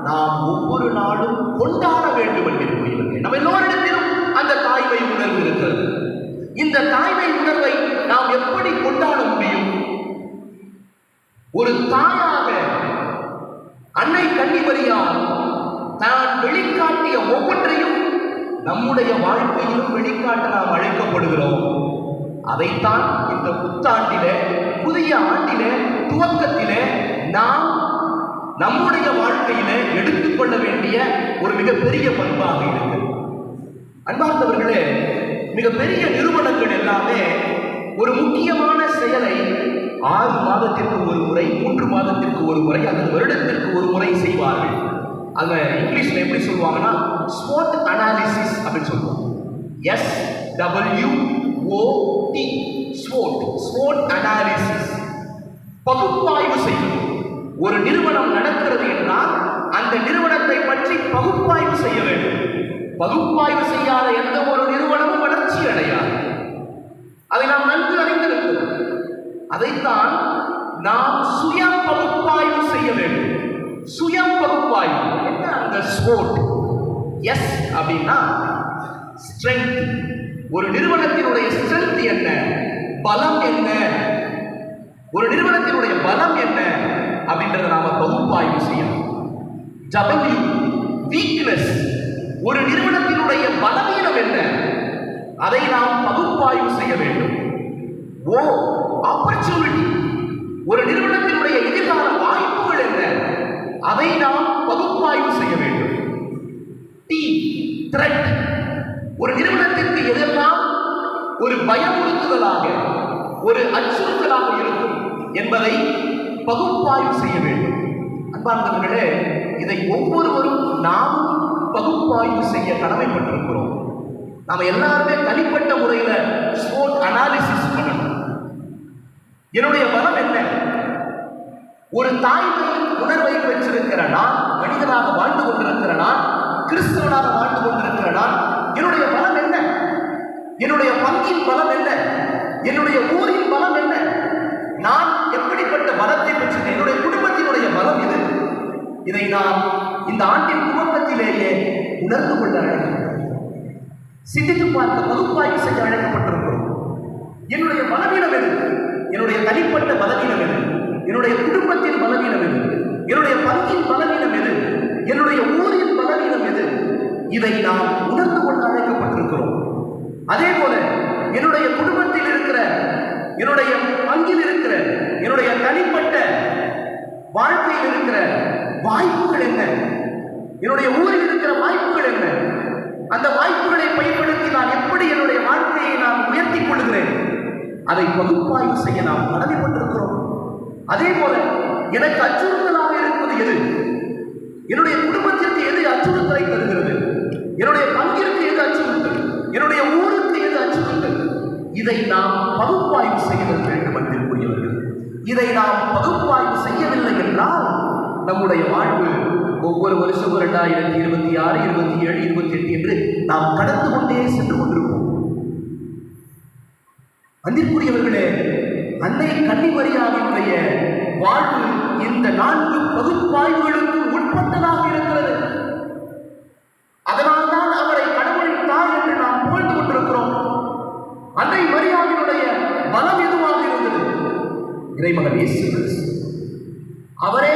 நாம் ஒவ்வொரு நாளும் கொண்டாட வேண்டும் என்று நம்ம எல்லோரிடத்திலும் அந்த தாய்மை உணர்வு இருக்கிறது. இந்த தாய்மை உணர்வை நாம் எப்படி கொண்டாட முடியும்? ஒரு தாயாக அன்னை கன்னிமரியாள் தான் வெளிக்காட்டிய ஒவ்வொன்றையும் நம்முடைய வாழ்க்கையிலும் வெளிக்காட்ட நாம் அழைக்கப்படுகிறோம். அதைத்தான் இந்த புத்தாண்டிலே, புதிய ஆண்டிலே, துவக்கத்திலே நாம் நம்முடைய வாழ்க்கையிலே எடுத்துக்கொள்ள வேண்டிய ஒரு மிகப்பெரிய பண்பாக இருக்கிறது. அன்பார்ந்தவர்களே, மிகப்பெரிய நிறுவனங்கள் எல்லாமே ஒரு முக்கியமான செயலை 6 மாதத்திற்கு ஒரு முறை, 3 மாதத்திற்கு ஒரு முறை, அல்லது வருடத்திற்கு ஒரு முறை செய்வார்கள். அத இங்கிலீஷ்ல எப்படி சொல்லுவாங்கன்னா SWOT அனாலிசிஸ் அப்படின்னு சொல்லுவாங்க. SWOT, SWOT அனாலிசிஸ், பகுப்பாய்வு செய்வது. ஒரு நிறுவனம் நடக்கிறது என்றால் அந்த நிறுவனத்தை பற்றி பகுப்பாய்வு செய்ய வேண்டும். பகுப்பாய்வு செய்யாத எந்த ஒரு நிறுவனமும் வளர்ச்சி அடையாது. அதை நாம் நன்கு அறிந்திருக்கிறோம். அதைத்தான் நாம் சுய பகுப்பாய்வு செய்ய வேண்டும். சுய பகுப்பாய்வு என்ன? அந்த SWOT, எஸ் அப்படின்னா ஸ்ட்ரென்த். ஒரு நிறுவனத்தினுடைய ஸ்ட்ரென்த் என்ன, பலம் என்ன, ஒரு நிறுவனத்தினுடைய பலம் என்ன அப்படின்றத நாம பகுப்பாய்வு செய்யணும். W, weakness. ஒரு நிறுவனத்தினுடைய பலவீனம் என்ன, அதை நாம் பகுப்பாய்வு செய்ய வேண்டும். O, opportunity. ஒரு நிறுவனத்தினுடைய எதிர்கால வாய்ப்புகள் என்ன, அதை நாம் பகுப்பாய்வு செய்ய வேண்டும். T, thread. ஒரு நிறுவனத்திற்கு எதெல்லாம் ஒரு பயமுறுத்துதலாக, ஒரு அச்சுறுத்தலாக இருக்கும் என்பதை பகுப்பாய்வு செய்ய வேண்டும். அன்பார்ந்தவர்களே, இதை ஒவ்வொருவரும் நாமும் பகுப்பாய்வு செய்ய கடமைப்பட்டிருக்கிறோம். நாம எல்லாருமே தனிப்பட்ட முறையில SWOT அனாலிசிஸ் பண்ணணும். என்னுடைய பலம் என்ன? ஒரு தாய்மை உணர்வை பெற்றிருக்கிற நான், மனிதனாக வாழ்ந்து கொண்டிருக்கிற நான், கிறிஸ்தவனாக வாழ்ந்து கொண்டிருக்கிற நான், என்னுடைய பலம் என்ன? என்னுடைய பங்கின் பலம் என்ன? என்னுடைய ஊரின் பலம் என்ன? நான் எப்படிப்பட்ட பலத்தை பெற்றிருக்கேன்? என்னுடைய குடும்பத்தினுடைய பலம் இது. இதை நாம் இந்த ஆண்டின் துவக்கத்திலேயே உணர்ந்து கொள்ள அழைக்கப்பட்டிருக்கிறோம். சிந்தித்து பார்க்க, பகுப்பாய்வு செய்ய அழைக்கப்பட்டிருக்கிறோம். என்னுடைய பலவீனம் எது? என்னுடைய தனிப்பட்ட பலவீனம் எது? என்னுடைய குடும்பத்தின் பலவீனம் எது? என்னுடைய பங்கின் பலவீனம் எது? என்னுடைய ஊரின் பலவீனம் எது? இதை நாம் உணர்ந்து கொள்ள அழைக்கப்பட்டிருக்கிறோம். அதே போல என்னுடைய குடும்பத்தில் இருக்கிற, என்னுடைய பங்கில் இருக்கிற, என்னுடைய தனிப்பட்ட வாழ்க்கையில் இருக்கிற வாய்ப்புகள் என்ன, என்னுடைய ஊரில் இருக்கிற வாய்ப்புகள் என்ன, அந்த வாய்ப்புகளை பயன்படுத்தி நான் எப்படி என்னுடைய வாழ்க்கையை நான் உயர்த்திக் கொள்கிறேன், அதை பகுப்பாய்வு செய்ய நாம் கடமைப்பட்டிருக்கிறோம். அதே போல எனக்கு அச்சுறுத்தலாக இருப்பது எது, என்னுடைய குடும்பத்திற்கு எது அச்சுறுத்தலை தருகிறது, என்னுடைய பங்கிற்கு எது அச்சுறுத்தல், என்னுடைய ஊர் இதை நாம் பகுப்பாய்வு செய்தல் வேண்டும் அன்பிற்குரியவர்கள். இதை நாம் பகுப்பாய்வு செய்யவில்லை என்றால் நம்முடைய வாழ்வு ஒவ்வொரு வருஷம் 2026, 27, 28 என்று நாம் கடந்து கொண்டே சென்று கொண்டிருப்போம். அன்பிற்குரியவர்களே, அன்னை கன்னிமரியாவினுடைய வாழ்வு இந்த 4 பகுப்பாய்வுகளுக்கு உட்பட்டதாக இருக்கிறது. அதனால்தான் அவரை கடவுளின் தாய் என்று நாம் புகழ்ந்து கொண்டிருக்கிறோம். அன்னை மரியாவினுடைய பலம் எதுவாக இருந்தது? இறைமகன் இயேசு கிறிஸ்து. அவரே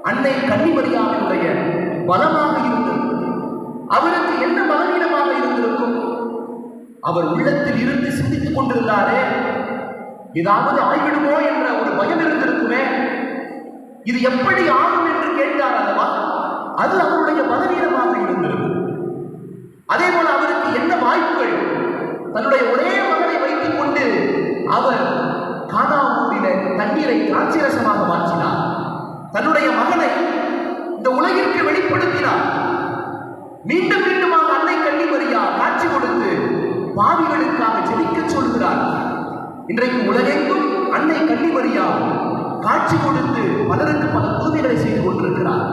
அன்னை கன்னிமரியாவினுடைய பலமாக இருந்தது. அவருக்கு என்ன பலவீனமாக இருந்திருக்கும்? அவர் உள்ளத்தில் இருந்து சிந்தித்துக் கொண்டிருந்தாரே, ஏதாவது ஆய்விடுமோ என்ற ஒரு பயம் இருந்திருக்குமே, இது எப்படி ஆகும் என்று கேட்டார் அல்லவா? அது அவருடைய பலவீனமாக இருந்திருக்கும். அதே போல அவருக்கு என்ன வாய்ப்புகள்? தன்னுடைய ஒரே மகனை வைத்துக் கொண்டு அவர் கானாவூரில தண்ணீரை திராட்சரசமாக மாற்றினார். தன்னுடைய மகனை இந்த உலகிற்கு வெளிப்படுத்தினார். மீண்டும் மீண்டுமாக அன்னை கன்னிமரியா காட்சி கொடுத்து பாவிகளுக்காக ஜெபிக்க சொல்கிறார். இன்றைக்கு உலகெங்கும் அன்னை கன்னிமரியா காட்சி கொடுத்து பலருக்கு பல புதுமைகளை செய்து கொண்டிருக்கிறார்.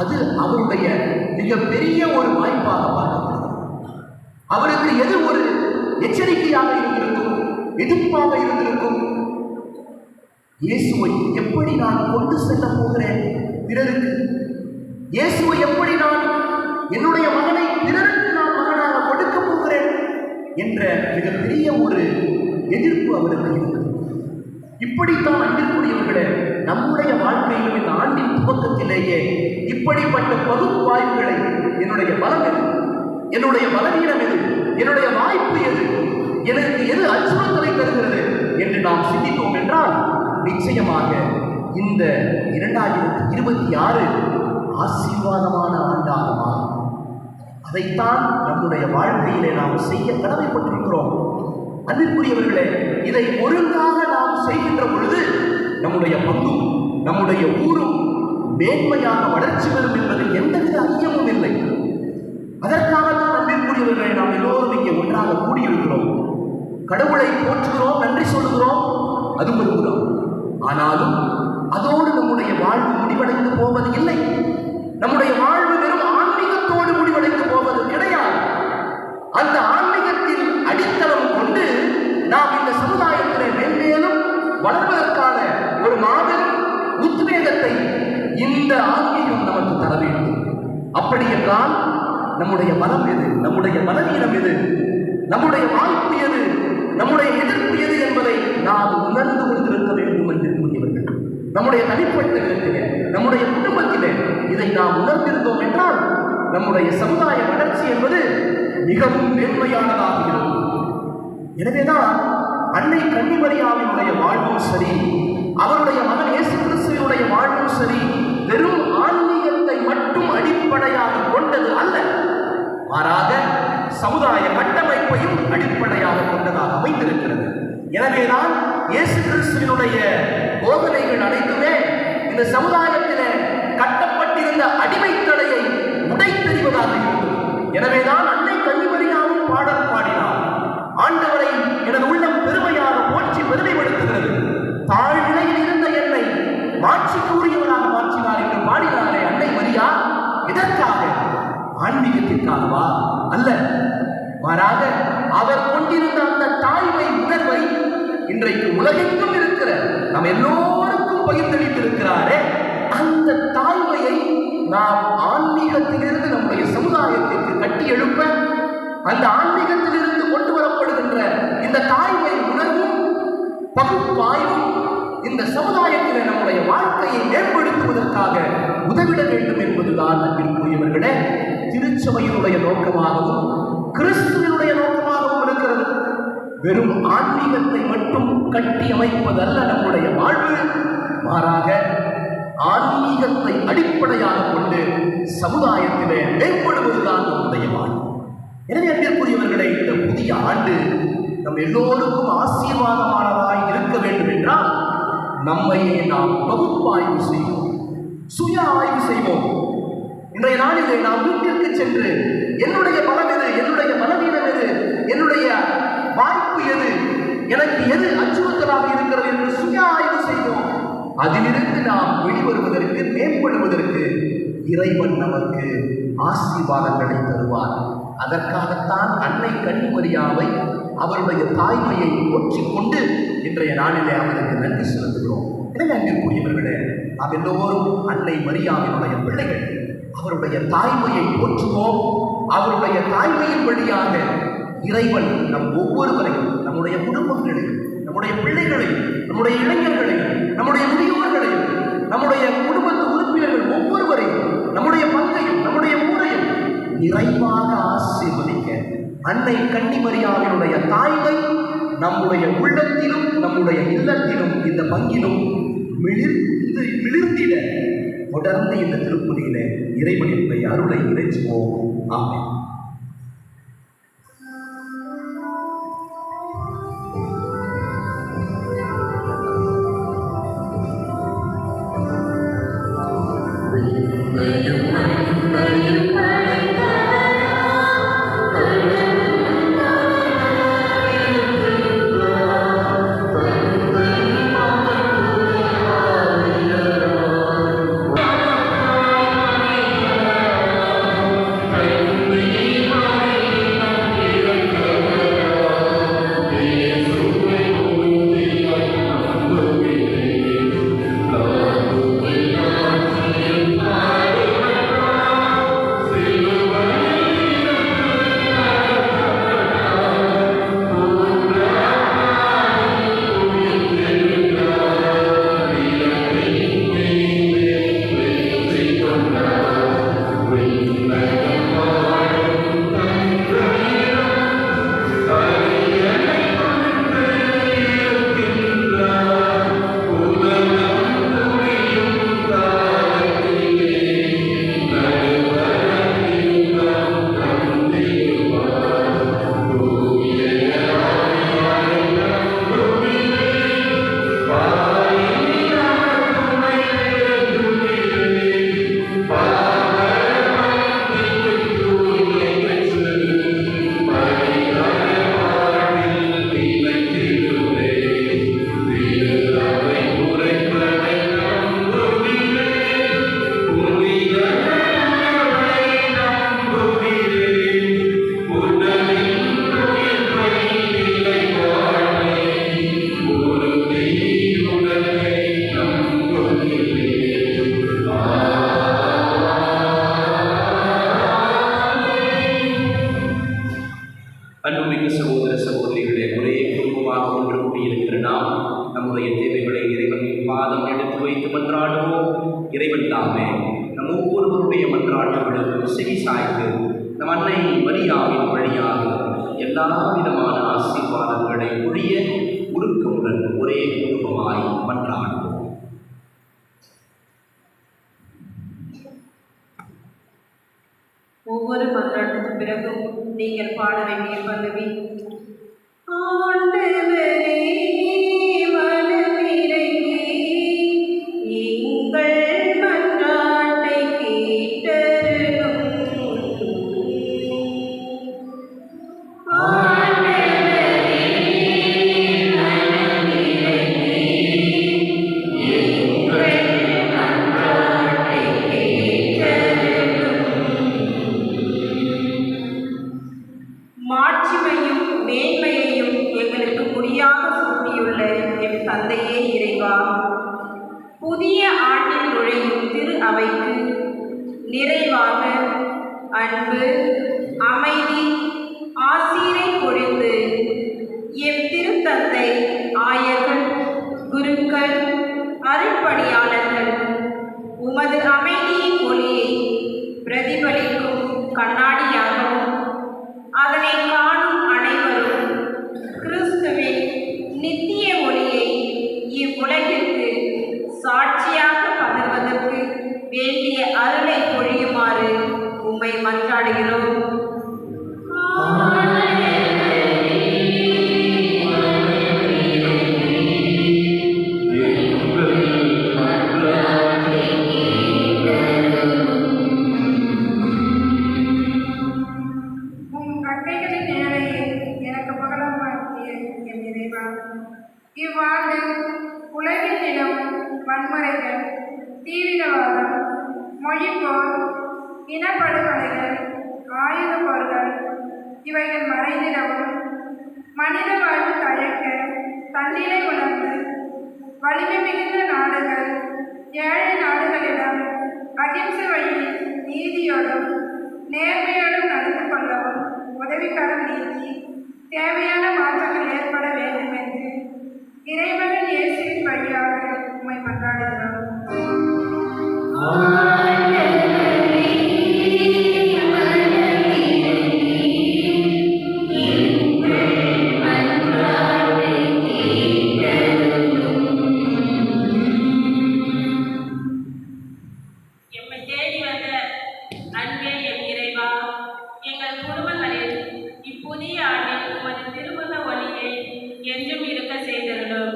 அது அவருடைய மிகப்பெரிய ஒரு வாய்ப்பாக பார்க்கப்படுகிறது. அவருக்கு எது ஒரு எச்சரிக்கையாக இருந்திருக்கும், எதிர்ப்பாக இருந்திருக்கும்? இயேசுவை எப்படி நான் கொண்டு செல்ல போகிறேன் பிறருக்கு? இயேசுவை எப்படி நான் என்னுடைய மகனை பிறருக்கு நான் மகனாக கொடுக்க போகிறேன் என்ற மிகப்பெரிய ஒரு எதிர்ப்பு அவருக்கு இருந்தது. இப்படித்தான் அன்பிற்குரியவர்களே, நம்முடைய வாழ்க்கையிலும் இந்த ஆண்டின் துவக்கத்திலேயே இப்படிப்பட்ட பகுப்பாய்வுகளை, என்னுடைய பலம் எது, என்னுடைய பலவீனம் எது, என்னுடைய வாய்ப்பு எது, எனக்கு எது அச்சுறுத்தலை தருகிறது என்று நாம் சிந்தித்தோம் என்றால் நிச்சயமாக இந்த 2026 ஆசீர்வாதமான ஆண்டாக மாறும். அதைத்தான் நம்முடைய வாழ்க்கையிலே நாம் செய்ய கடமைப்பட்டிருக்கிறோம். அன்பிற்குரியவர்களே, இதை ஒழுங்காக நாம் செய்கின்ற பொழுது நம்முடைய பங்கும் நம்முடைய ஊரும் மேன்மையாக வளர்ச்சி பெறும் என்பதில் எந்தவித ஐயமும் இல்லை. அதற்காகத்தான் அன்பிற்குரியவர்களை நாம் எல்லோரும் இங்கே ஒன்றாக கூடியிருக்கிறோம். கடவுளை போற்றுகிறோம், நன்றி சொல்லுகிறோம், அது விரும்புகிறோம். ஆனாலும் அதோடு நம்முடைய வாழ்வு முடிவடைந்து போவது இல்லை. நம்முடைய வாழ்வு வெறும் ஆன்மீகத்தோடு முடிவடைந்து போவது கிடையாது. அந்த ஆன்மீகத்தின் அடித்தளம் கொண்டு நாம் இந்த சமுதாயத்திலே மென்மேலும் வளர்வதற்கான ஒரு மாபெரும் உத்வேகத்தை இந்த ஆன்மீகம் நமக்கு தர வேண்டும். அப்படி என்றால் நம்முடைய பலம் எது, நம்முடைய பலவீனம் எது, நம்முடைய வாய்ப்பு எது, நம்முடைய எதிர்ப்பு எது என்பதை நாம் உணர்ந்து கொண்டிருக்க வேண்டும் என்று கூறியவர்கள். நம்முடைய தனிப்பட்ட விதத்திலே, நம்முடைய குடும்பத்திலே இதை நாம் உணர்ந்திருந்தோம் என்றால் நம்முடைய சமுதாய வளர்ச்சி என்பது மிகவும் மேன்மையானதாக இருக்கும். எனவேதான் அன்னை கன்னிமரியாவினுடைய வாழ்வும் சரி, அவருடைய மகன் இயேசு கிறிஸ்துவினுடைய வாழ்வும் சரி, வெறும் ஆன்மீகத்தை மட்டும் அடிப்படையாக கொண்டது அல்ல, மாறாக சமுதாய கட்டமைப்பையும் அடிப்படையாக கொண்டதாக அமைந்திருக்கிறது. எனவேதான் இயேசு கிறிஸ்துவினுடைய போதனைகள் அனைத்துமே இந்த சமுதாயத்திலே கட்டப்பட்டிருந்த அடிமைத்தடையை உடைத்தெறிவதாக இருந்தது. எனவேதான் அன்னை கன்னிமரியாவும் பாடல் பாடினார். ஆண்டவரை எனது உள்ளம் பெருமையாக போற்றி பெருமைப்படுத்துகிறது, தாழ்நிலையில் இருந்த என்னை மாட்சிக்குரியவராக மாற்றினார் என்று பாடினாரே அன்னை மரியா. இதற்காக ஆன்மீகத்திற்காகவா? அல்ல, மாறாக அவர் கொண்டிருந்த அந்த தாய்மை உணர்வை இன்றைக்கு உலகெங்கும் இருக்கிற நாம் எல்லோருக்கும் பகிர்ந்தளித்திருக்கிறாரே, அந்த தாய்மையை நாம் ஆன்மீகத்திலிருந்து நம்முடைய சமுதாயத்திற்கு கட்டி எழுப்ப, அந்த ஆன்மீகத்திலிருந்து கொண்டு வரப்படுகின்ற இந்த தாய்மை உணர்வும் பகுப்பாய்வும் இந்த சமுதாயத்தில் நம்முடைய வாழ்க்கையை மேம்படுத்துவதற்காக உதவிட வேண்டும் என்பதுதான் அன்பிற்குரியவர்களே திருச்சபையினுடைய நோக்கமாகவும் கிறிஸ்துவினுடைய நோக்கமாகவும் இருக்கிறது. வெறும் ஆன்மீகத்தை மட்டும் கட்டி அமைப்பதல்ல நம்முடைய வாழ்வு, மாறாக ஆன்மீகத்தை அடிப்படையாக கொண்டு சமுதாயத்திலே மேம்படுவதுதான் நம்முடைய வாழ்வு. எனவே அன்பிற்குரியவர்களே, இந்த புதிய ஆண்டு நம் எல்லோருக்கும் ஆசீர்வாதமானதாய் இருக்க வேண்டும் என்றால் நம்மையே நாம் பகுப்பாய்வு செய்வோம், சுய ஆய்வு செய்வோம். இன்றைய நாளிலே நாம் வீட்டிற்கு சென்று என்னுடைய பலம் எது, என்னுடைய பலவீனம் எது, என்னுடைய வாய்ப்பு எது, எனக்கு எது அச்சுறுத்தலாக இருக்கிறது என்று சுய ஆய்வு செய்வோம். அதிலிருந்து நாம் வெளிவருவதற்கு, மேம்படுவதற்கு இறைவன் நமக்கு ஆசீர்வாதங்களை தருவார். அதற்காகத்தான் அன்னை கன்னிமரியாவை அவருடைய தாய்மையை ஒற்றிக்கொண்டு இன்றைய நாளிலே அவருக்கு நன்றி செலுத்துகிறோம். எனவே அன்பிற்குரியவர்களே, நாம் எல்லோரும் அன்னை மரியாவினுடைய பிள்ளைகள். அவருடைய தாய்மையை போற்றுவோம். அவருடைய தாய்மையின் வழியாக இறைவன் நம் ஒவ்வொருவரையும், நம்முடைய குடும்பங்களையும், நம்முடைய பிள்ளைகளையும், நம்முடைய இளைஞர்களையும், நம்முடைய முதியோர்களையும், நம்முடைய குடும்பத்து உறுப்பினர்கள் ஒவ்வொருவரையும், நம்முடைய பங்கையும், நம்முடைய ஊரையும் நிறைவாக ஆசீர்வதிக்க அன்னை கன்னிமரியாவினுடைய தாய்மை நம்முடைய உள்ளத்திலும், நம்முடைய இல்லத்திலும், இந்த பங்கிலும் மிளிர்ந்திட தொடர்ந்து இந்த திருப்பதியிலே இறைவனுடைய அருளை இறைச்சுவோம். ஆமென். அன்புமிக்க சகோதர சகோதரிகளே, ஒரே குடும்பமாக ஒன்று கூடியிருக்கிற நாம் நம்முடைய தேவைகளை இறைவனின் பாதம் எடுத்து வைத்து மன்றாடுவோம். இறைவன் தாமே நம் ஒவ்வொருவருடைய மன்றாட்டுகளுக்கும் செவி சாய்த்து நம் அன்னை மரியாவின் வழியாக எல்லா விதமான ஆசீர்வாதங்களை ஒழிய உருக்கமுடன் ஒரே குடும்பமாய் மன்றாடுவோம். ஒவ்வொரு மன்றாட்டுக்கு பிறகும் நீங்கள் பாட வேண்டிய பல்லவி மாட்சிமையும் மேன்மையையும் எங்களுக்கு முடியாக சூட்டியுள்ள என் தந்தையே இறைவா, புதிய ஆண்டில் நுழையும் திரு அவைக்கு நிறைவாக அன்பு, அமைதி, ஆசீரை பொழிந்து எம் திருத்தந்தை, ஆயர்கள், குருக்கள், அருட்பணியாளர்கள் உமது அமைதியின் ஒளியை பிரதிபலிக்கும் கண்ணாடியாகவும் அதனை காணும் அனைவரும் கிறிஸ்துவின் நித்திய ஒளியை இவ்வுலகிற்கு சாட்சியாக பகர்வதற்கு வேண்டிய அருளை பொழியுமாறு உம்மை மன்றாடுகிறோம். கட்டைகளின் நேரையில் எனக்கு பகலமாய் பிறவிக்கடன் நீக்கி தேவையான மாற்றங்கள் ஏற்பட வேண்டும் என்று இறைவனின் இயேசுவின் வழியாக உம்மை மன்றாடுகிறோம். எம்மை தேடி வந்த அன்பே எம் இறைவா, எங்கள் குடும்பங்களில் இப்புதிய ஆண்டில் உமது திருமுக ஒளியை என்றும் இருக்க செய்திருந்தோம்.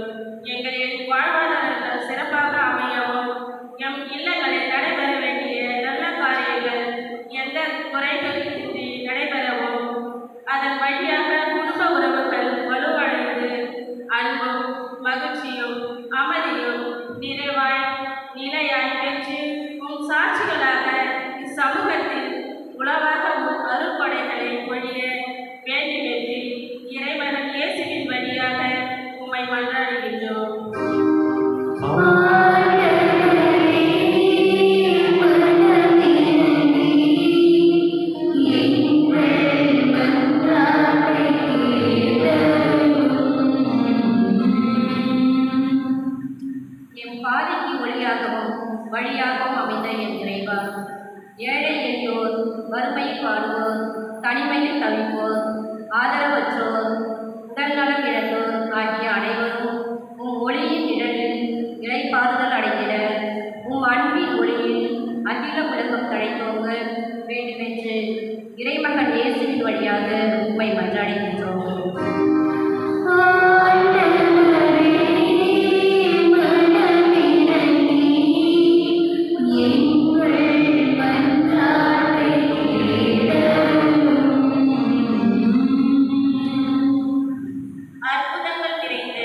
எங்களின் வாழ்வாதாரங்கள் சிறப்பாக அமையவும், எம் இல்லங்களில் நடைபெற வேண்டிய நல்ல காரியங்கள் எந்த குறைகளின்றி நடைபெறவும், அதன் வழியாக குடும்ப உறவுகள் வலுவடைந்து அன்பும் மகிழ்ச்சியும் அமைதியும் நிறைவாய் நிலையாய் பெற்று உம் சாட்சிகளாக இச்சமூகத்தில் உலவாகவும் அருட்கொடைகளை பொழிய வேண்டுமென்று இறைவன் இயேசுவின் வழியாக உம்மை மன்றாடுகின்றோம். எம் பாதைக்கு ஒளியாகவும் வழியாகவும் அமைந்த என் இறைவா, ஏழை எளியோர், வறுமையில் பாடுவோர், தனிமையில் தவிப்போர், ஆதரவற்றோர், உடல்நலம் இழந்தோர் ஆகிய அனைவரும் உம் ஒளியின் நிழலில் இளைப்பாறுதல் அடைந்திட உம் அன்பின் ஒளியில் அகில உலகம் தழைத்தோங்க வேண்டுமென்று இறைமகன் இயேசுவின் வழியாக உம்மை மன்றாடுகின்றோம். அற்புதங்கள் நிறைந்த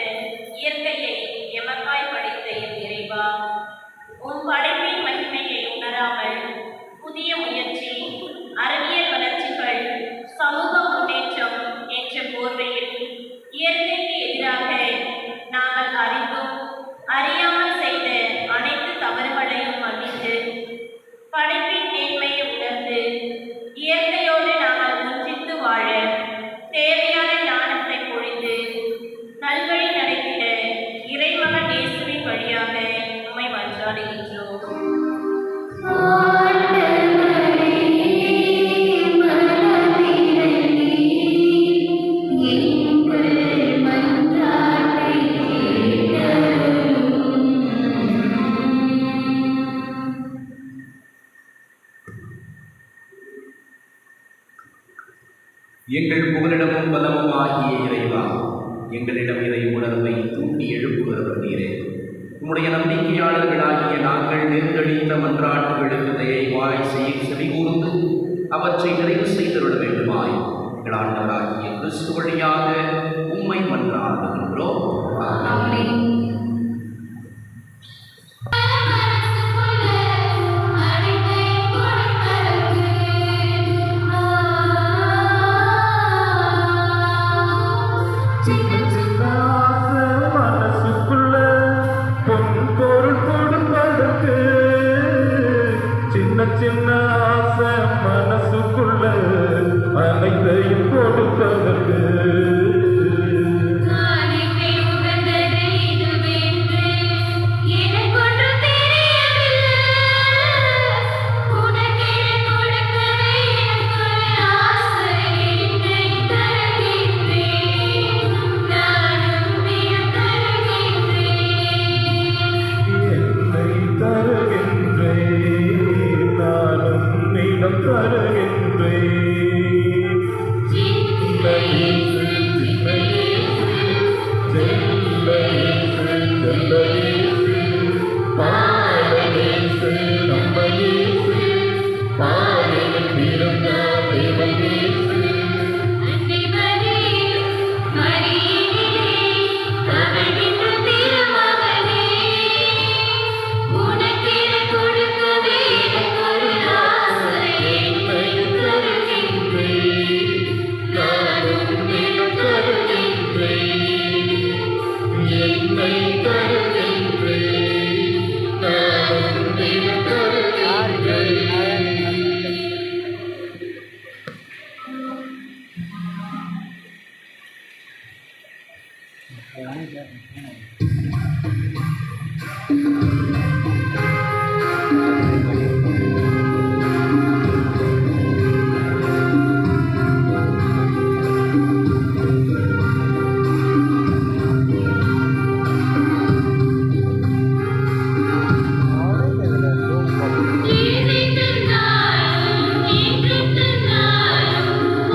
இயற்கையை எமக்காய் படைத்த எம் இறைவா, உன் படைப்பின் மகிமையை உணராமல் புதிய முயற்சி, அறிவியல் வளர்ச்சிகள், சமூக முன்னேற்றம் என்ற போர்வையில் இயற்கைக்கு எதிராக நாங்கள் அறிந்தும் அறியாமல் செய்த அனைத்து தவறுகளையும் மன்னித்து படைப்பின் மேன்மையை உணர்ந்து இயற்கையோடு நாங்கள் ஒன்றித்து வாழ தேவையான ஞானத்தை பொழிந்து நல்வழி நடத்திட இறைமகன் இயேசுவின் வழியாக உம்மை மன்றாடுகின்றோம். எங்கள் புகலிடமும் பலமும் ஆகிய இறைவா, எங்களிடம் இறை உணர்வை தூண்டி எழுப்புகிறவர் நீரே. உம்முடைய நம்பிக்கையாளர்களாகிய நாங்கள் நெருங்கடித்த மன்றாட்டுகளுக்கு தயவாய் செவி கூர்ந்து அவற்றை நிறைவு செய்திருட வேண்டுமாய் எங்கள் ஆண்டவராகிய கிறிஸ்து வழியாக உம்மை மன்றாடுகின்றோம். ஆமென். மனசுக்குள்ள பொன் பொருள் கொடுப்பதற்கு சின்ன சின்ன ஆசை மனசுக்குள்ள அனைத்தையும் கொடுப்பதற்கு காணிக்கை உகந்தது இதுவென்று எனக்கொன்று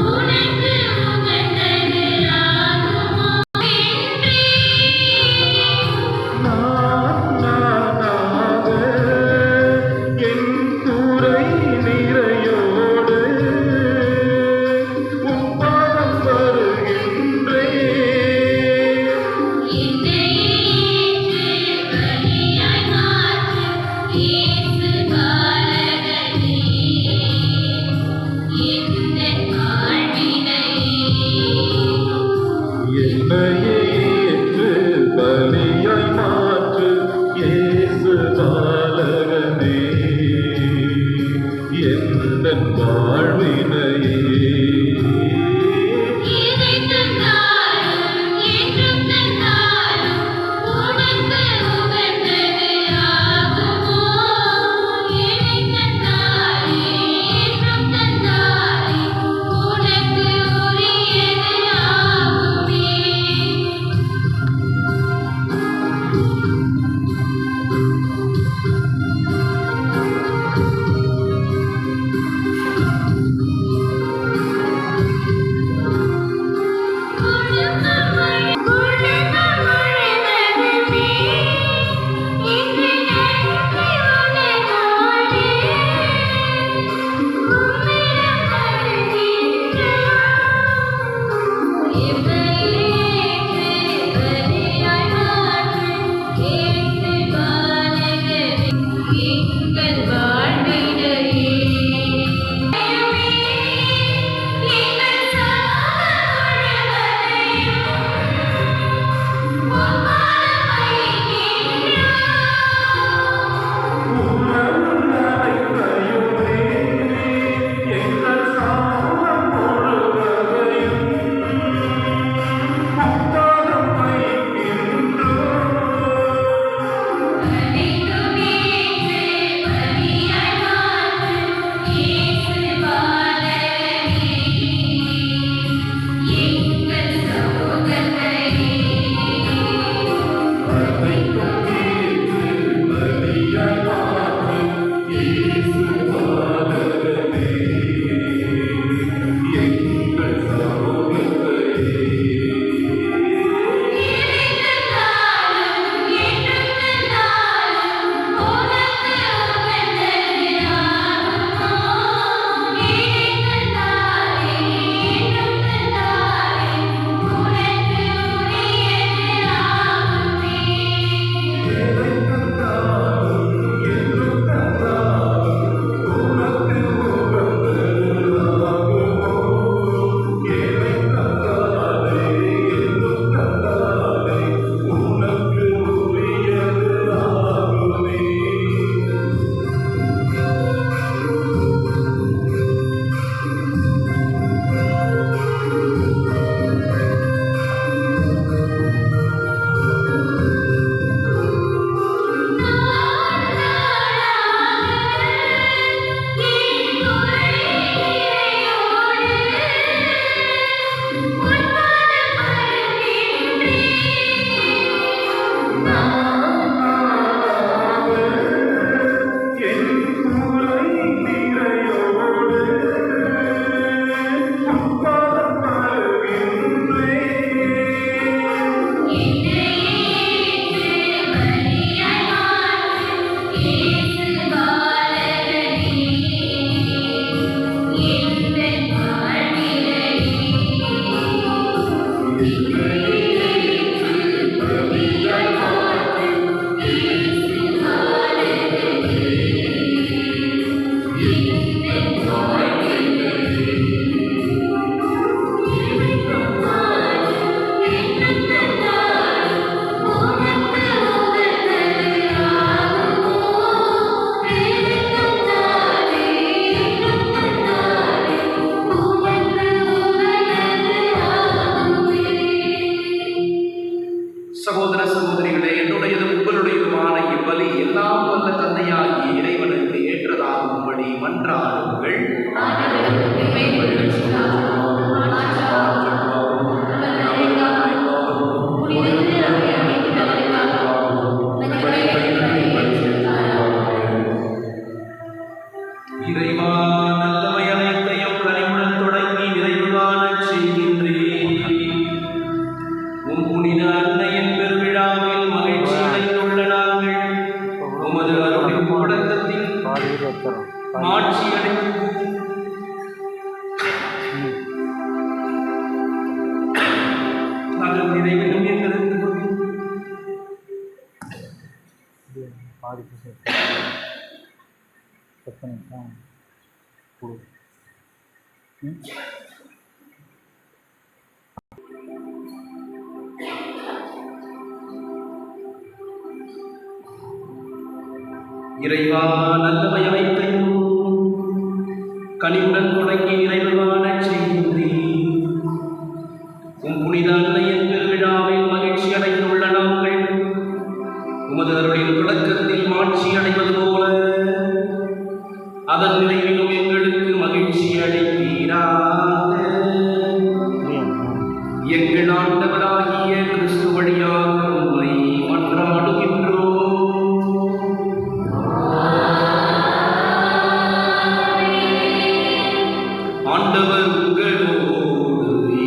உனக்கு உகந்தது ஆகுமோ என்று மாட்சியடை நாங்கள் இறைவனும் எங்களுக்கு இறைவா நல்லவை அனைத்தையும் கனிவுடன் தொடங்கி நிறைவான செய்கின்றி உம் புனித அன்னையின் திருவிழாவில் மகிழ்ச்சி அடைந்துள்ள நாங்கள் உமது அருளின் தொடக்கத்தில் மாட்சி அடைவது போல அதன் நிறைவிலும் எங்களுக்கு மகிழ்ச்சி அடைவீராக. எங்கள் ஆண்டவராகிய கிறிஸ்து வழியாக உம்மை மன்றாடுகின்றோம். ஆண்டவர் உங்களோடு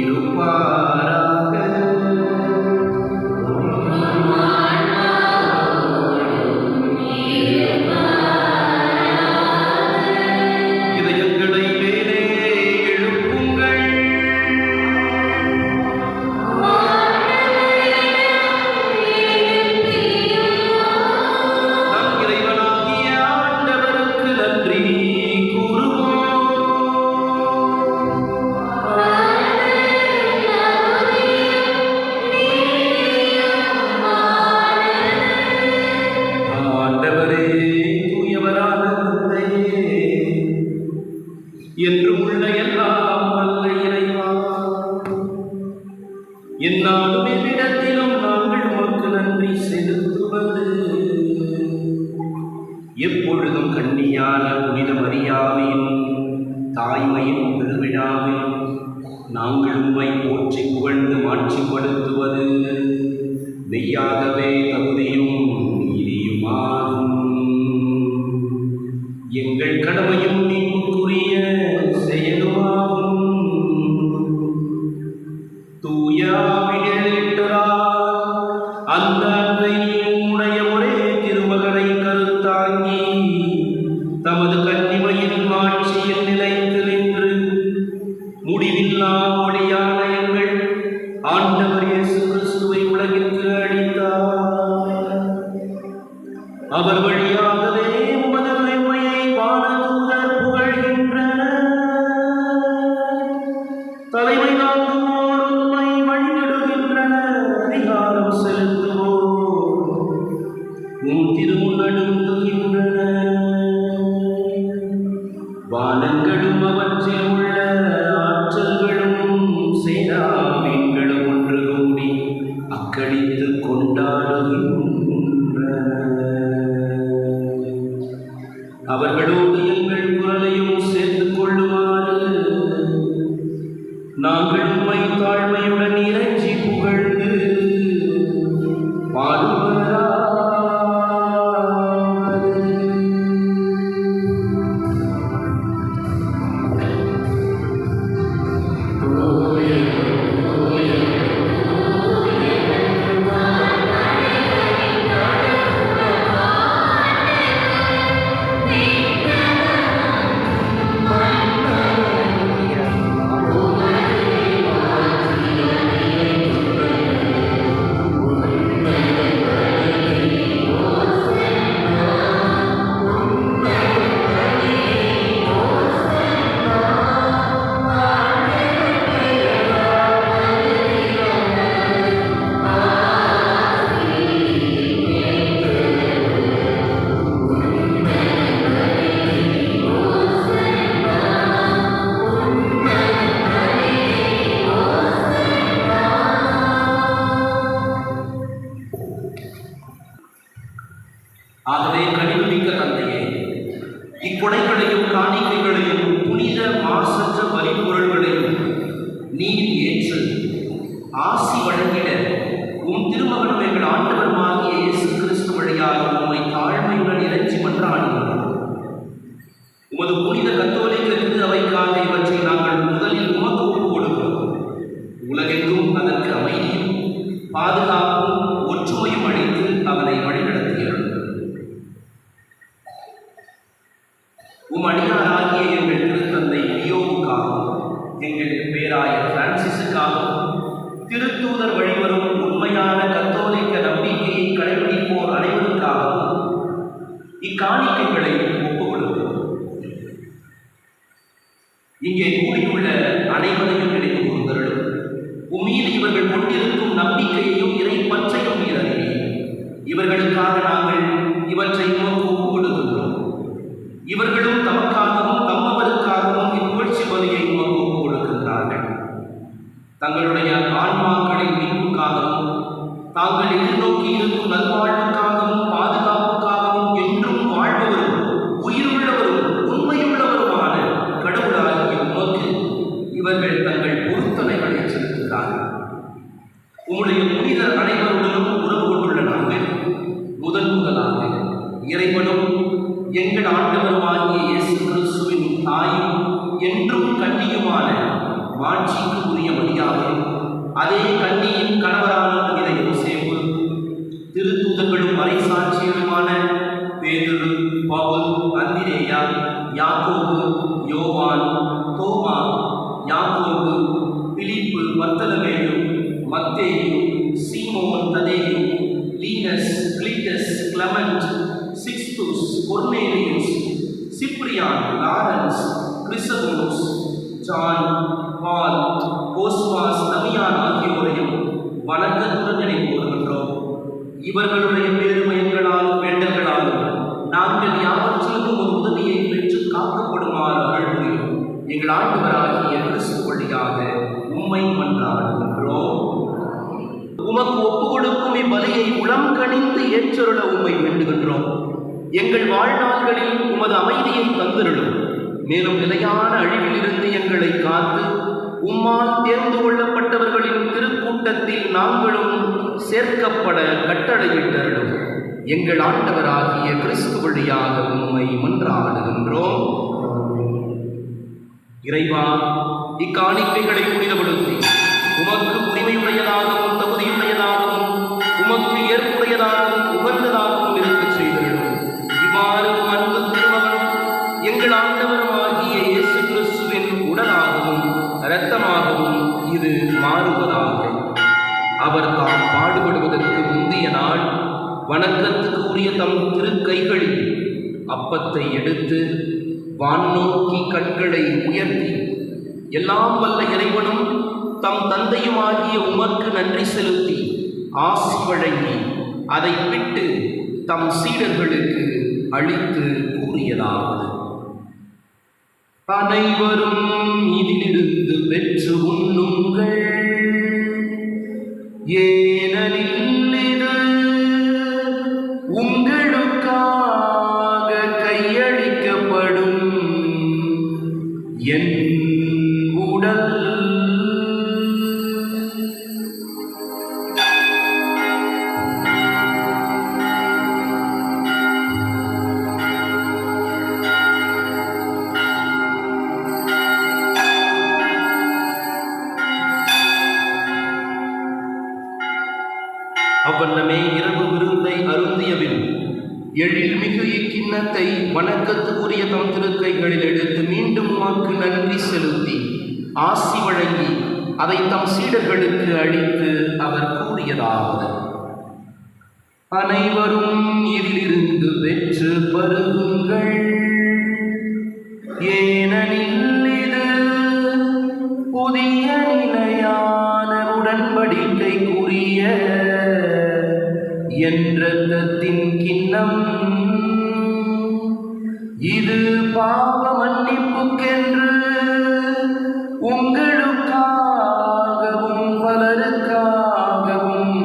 இருப்பாராக. இதயங்களை மேலே எழுப்புங்கள். நம் இறைவனாகிய ஆண்டவருக்கு நன்றி கூறுவோம். ஆண்டவரே, தூயவரான தந்தையே, என்றும் உள்ள எல்லாம் வல்ல இறைவா, எந்நாளும் எவ்விடத்திலும் நாங்கள் உமக்கு நன்றி செலுத்துவது எப்பொழுதும் கன்னியான புனித மரியாவின் தாய்மையின் திருவிழாவில் நாங்கள் உம்மை போற்றி புகழ்ந்து மாட்சிப்படுத்துவது மெய்யாகவே தகுதியும் நீதியுமாகும். எங்கள் கடமையும் மீட்புக்குரிய செயலுமாகும். தூய ஆவியேற்றரால் அந்த அன்னை உம்முடைய ஒரே திருமகனை கருத்தாங்கி தமது கன்னிமையின் மாட்சியில் நிலைத்து நின்று முடிவில்லா ஒளியான எங்கள் ஆண்டவர் இயேசு கிறிஸ்துவை உலகிற்கு அளித்தார். அவர் வழியாகவே உமது மேன்மையை வானதூதர் புகழ்கின்றனர். தலைமை தாங்குவோர் உம்மை வழிநடத்துகின்றனர். அதிகாரம் செலுத்துவோர் உம் திருமுன்னடுங்குகின்றனர். வானங்களும் அவற்றில் உள்ள ஆற்றல்களும் சேனாமீன்களும் ஒன்று கூடி அக்களித்து கொண்டாடுகின்றனர். அவர்களோடு எங்கள் குரலையும் சேர்த்துக் கொள்ளுமாறு நாங்கள் உம்மை தாழ்மையுடன் இறைஞ்சி புகழ்ந்து பாடுவராவது. ஆகவே கனிவுமிக்க தந்தையே, இக்கொடைகளையும் காணிக்கைகளையும் புனித மாசற்ற பலிபொருள்களையும் நீர் ஏற்று ஆசி வழங்கிட உம் திருமகனும் எங்கள் ஆண்டவருமாகிய இயேசு கிறிஸ்து வழியாக உம்மை தாழ்மையுடன் இறைஞ்சி மன்றாடுகிறோம். உமது புனித கத்தோலிக்க திரு அவைக்காக இவற்றை நாங்கள் முதலில் உமக்கு ஒப்புக் கொடுக்கிறோம். உலகெங்கும் அதற்கு அமைதியும் பாதுகாப்பும் ஒற்றுமையும் அளித்து அவனை வழிநடத்துகிறோம். உம் அடியார் எங்கள் பேராயர் பிரான்சிஸுக்காகவும் திருத்தூதர் வழிவரும் உண்மையான கத்தோலிக்க நம்பிக்கையை கடைபிடிப்போர் அனைவருக்காகவும் இக்காணிக்கைகளை ஒப்புக் கொடுக்கிறோம். இங்கே கூடியுள்ள அனைவரையும் நினைவு கூர்ந்தருளும். உம்மீது இவர்கள் கொண்டிருக்கும் நம்பிக்கையையும் இறைப்பற்றையும் அறிவி. இவர்களுக்காக நாங்கள் இவற்றை ஒப்புக் கொடுக்கின்றோம். இவர்களும் தமக்காகவும் தம்மவருக்காகவும் இப்புகழ்ச்சி பலியை ஒப்புக் கொடுக்கின்றார்கள். தங்களுடைய ஆன்மாக்களின் மீட்புக்காகவும் தாங்கள் எதிர்நோக்கி இருக்கும் நல்வாழ்வுக்காகவும் பாதுகாப்புக்காகவும் என்றும் வாழ்பவரும் உயிருள்ளவரும் உண்மையுள்ளவருமான கடவுளாகிய உமக்கு இவர்கள் தங்கள் பொருத்தனைகளை செலுத்துகிறார்கள். உம்முடைய புனிதர் அனைவருடனும் உறவு கொண்டுள்ள நாங்கள் முதலாக இறைவனும் எங்கள் ஆண்டவருமாகிய இயேசு கிறிஸ்துவின் தாயும் என்றும் கன்னியுமான மாட்சிக்கு உரிய மரியாதையும் அதே கன்னியின் கணவரான புனித யோசேப்பு திருத்தூதர்களும் மறைசாட்சியருமான பேதுரு, பவுல், அந்திரேயா, யாக்கோபு, யோவான், தோமா, யாக்கோபு, பிலிப்பு, பர்த்தலமேயு, மத்தேயு, சீமோன், ததேயு, Linus, Cletus, Clement, Sixtus, Cornelius, Cyprian, Lawrence, கிறிஸ்தோஸ், ஜான், பால், கோஸ்வாஸ், தமியான் ஆகியோரையும் வணக்கத்துடன் நினைவு கூறுகின்றோம். இவர்களுடைய பேருமயங்களாலும் வேண்டல்களாலும் நாங்கள் யாவற்றிலும் ஒரு உதவியை பெற்று காக்கப்படுமாறு அருள்புரியும் எங்கள் ஆண்டவராகிய கிறிஸ்து வழியாக உம்மை மன்றாடுகின்றோம். உமக்கு ஒப்புக் கொடுக்கும் இப்பலியை உளம் கனிந்து ஏற்றருள உம்மை வேண்டுகின்றோம். எங்கள் வாழ்நாள்களில் உமது அமைதியை தந்திருளும். மேலும் நிலையான அழிவிலிருந்து எங்களை காத்து உம்மால் தேர்ந்து கொள்ளப்பட்டவர்களின் திருக்கூட்டத்தில் நாங்களும் சேர்க்கப்பட கட்டளையிட்டருளும் எங்கள் ஆண்டவராகிய கிறிஸ்து வழியாக உம்மை மன்றாடுகின்றோம். இறைவா, இக்காணிக்கைகளை புனிதப்படுத்தி உமக்கு உரிமையுடையதாகவும் தகுதியுடையதாகவும் உமக்கு ஏற்புடையதாகவும் உகந்ததாகவும் இருக்க செய்திருக்கும். இவ்வாறு அன்பு திருமகனும் எங்கள் ஆண்டவருமாகிய இயேசு கிறிஸ்துவின் உடலாகவும் இரத்தமாகவும் இது மாறுவதாக. அவர் தாம் பாடுபடுவதற்கு முந்தைய நாள் வணக்கத்துக்கு உரிய தம் திருக்கைகளில் அப்பத்தை எடுத்து வானோக்கி கண்களை உயர்த்தி எல்லாம் வல்ல இறைவனும் தம் தந்தையுமாகிய உமக்கு நன்றி செலுத்தி ஆசி வழங்கி அதை விட்டு தம் சீடர்களுக்கு அளித்து கூறியதாவது: அனைவரும் இதிலிருந்து பெற்று உண்ணுங்கள், ஏனெனில் இது உங்களுக்காக கையளிக்கப்படும் என் உடல். அவ்வண்ணமே இரவு விருந்தை அருந்தியபின் எழில்மிகு இக்கிண்ணத்தை வணக்கத்துக்குரிய தம் திருக்கைகளில் எடுத்து மீண்டும் உமக்கு நன்றி செலுத்தி ஆசி வழங்கி அதை தம் சீடர்களுக்கு அளித்து அவர் கூறியதாவது: அனைவரும் இதிலிருந்து பெற்று பருகுங்கள், ஏனெனில் இது புதிய நிலையான உடன்படிக்கைக்குரிய என் இரத்தத்தின் கிண்ணம். இது பாவ மன்னிப்புக்கென்று உங்களுக்காகவும் பலருக்காகவும்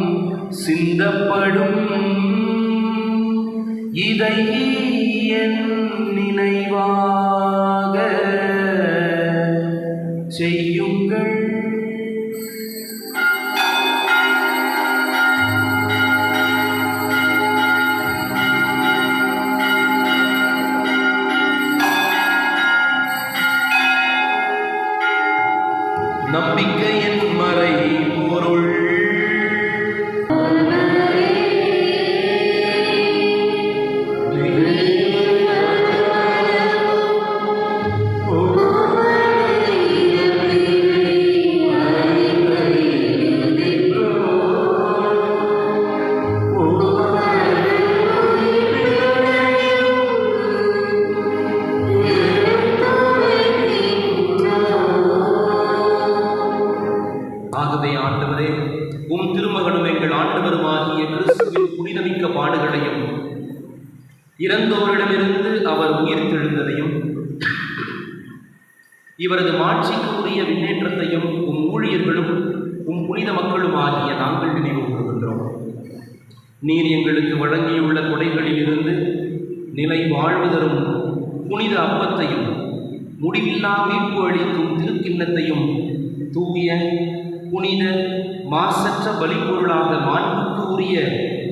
சிந்தப்படும். இதை என் நினைவாக செய்யுங்கள். நம்பிக்கையின் மறை பொருள். Oh இறந்தோரிடமிருந்து அவர் உயிர்த்தெழுந்ததையும் இவரது மாட்சிக்கு உரிய விண்ணேற்றத்தையும் உம் ஊழியர்களும் உம் புனித மக்களும் ஆகிய நாங்கள் நினைவு கூறுகின்றோம். நீர் எங்களுக்கு வழங்கியுள்ள கொடைகளில் இருந்து நிலை வாழ்வு தரும் புனித அப்பத்தையும் முடிவில்லா மீட்பு அளிக்கும் திருக்கிண்ணத்தையும் தூய புனித மாசற்ற பலிப்பொருளாக மாண்புக்கு உரிய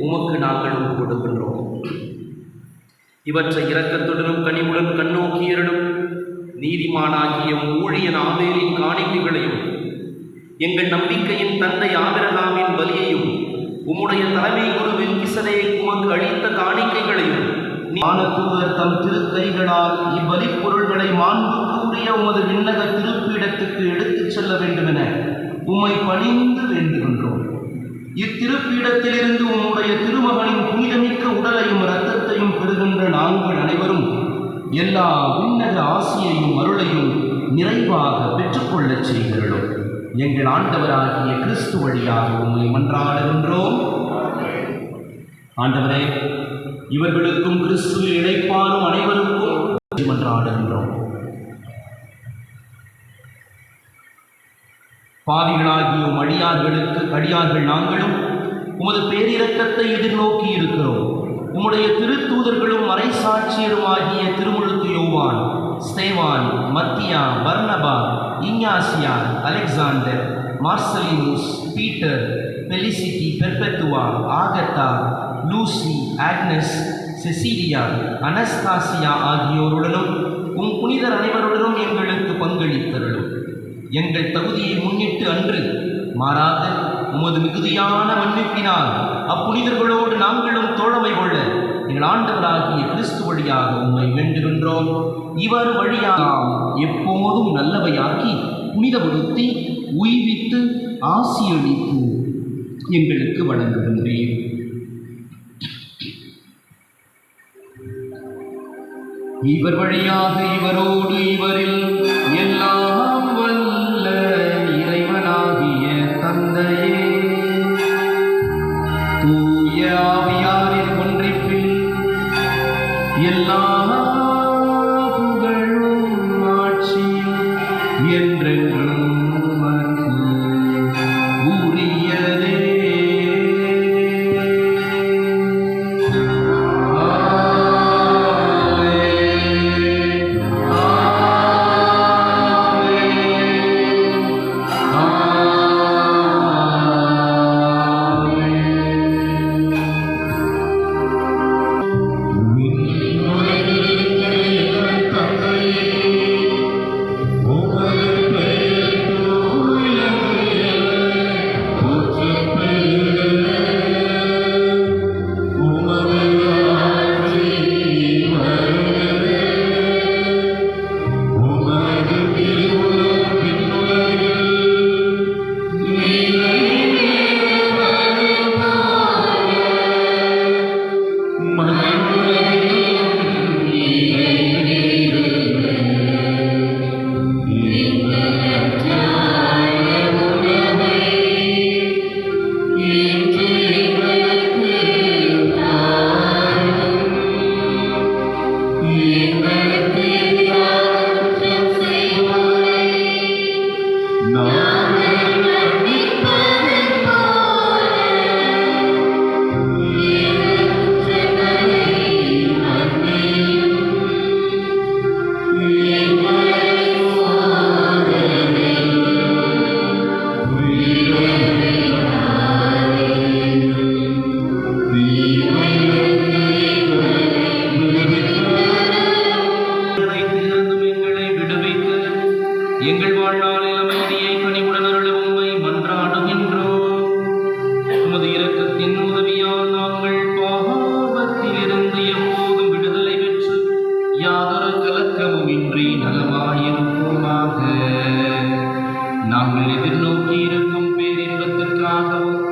உமக்கு நாங்கள் கொடுக்கின்றோம். இவற்றை இரக்கத்துடனும் கனிவுடன் கண்ணோக்கியருடும் நீதிமானாகிய ஊழியன் ஆபேலின் காணிக்கைகளையும் எங்கள் நம்பிக்கையின் தந்தை ஆபிரகாமின் பலியையும் உம்முடைய தலைமை குருவின் கிசனை உமக்கு அளித்த காணிக்கைகளையும் வானதூதர் தம் திருக்கைகளால் இப்பலி பொருள்களை மாண்புக்கு உரிய உமது விண்ணக திருப்பீடத்துக்கு எடுத்துச் செல்ல வேண்டுமென உம்மை பணிந்து வேண்டுகின்றோம். இத்திருப்பீடத்திலிருந்து உம்முடைய திருமகனின் புனிதமிக்க உடலையும் இரத்தத்தையும் பெறுகின்ற நாங்கள் அனைவரும் எல்லா விண்ணக ஆசியையும் அருளையும் நிறைவாக பெற்றுக்கொள்ளச் செய்கிறோம். எங்கள் ஆண்டவராகிய கிறிஸ்து வழியாக உம்மை மன்றாடுகின்றோம். ஆண்டவரே, இவர்களுக்கும் கிறிஸ்துவில் இணைப்பாரும் அனைவருக்கும் மன்றாடுகின்றோம். பாவிகளாகிய அடியார்கள் நாங்களும் உமது பேரிரக்கத்தை எதிர்நோக்கி இருக்கிறோம். உம்முடைய திருத்தூதர்களும் மறைசாட்சியருமாகிய திருமுழுக்கு யோவான், ஸ்தேவான், மத்தியா, பர்னபா, இஞ்ஞாசியா, Alexander, Marcellinus, Peter, Felicity, Perpetua, Agatha, Lucy, Agnes, Cecilia, Anastasia ஆகியோருடனும் உம் புனிதர் அனைவருடனும் எங்களுக்கு பங்களித்தருளும். எங்கள் தகுதியை முன்னிட்டு அன்று மாறாக உமது மிகுதியான மன்னிப்பினால் அப்புனிதர்களோடு நாங்களும் தோழமை கொள்ள எங்கள் ஆண்டவராகிய கிறிஸ்து வழியாக உம்மை வேண்டுகின்றோம். இவர் வழியாக எப்போதும் நல்லவையாக்கி புனிதப்படுத்தி உய்வித்து ஆசியளித்து எங்களுக்கு வழங்குகின்றேன். இவர் வழியாக இவரோடு இவரில் எல்லாம் வல்ல இறைவனாகிய தந்தையே, தூய ஆவியாரின் ஒன்றிப்பில் எல்லா புகழும் ஆட்சியும் என்றென்றும் உமக்கு உரியதே. எங்கள் வாழ்நாளில் அமைதியை கனிவுடன் அருள உம்மை மன்றாடுகின்றோம். உமது இரக்கத்தின் உதவியால் நாங்கள் பாவத்திலிருந்து எப்போதும் விடுதலை பெற்று யாதொரு கலக்கமும் இன்றி நலமாயிருப்போமாக. நாங்கள் எதிர்நோக்கி இருக்கும் பேரின்பத்திற்காகவும்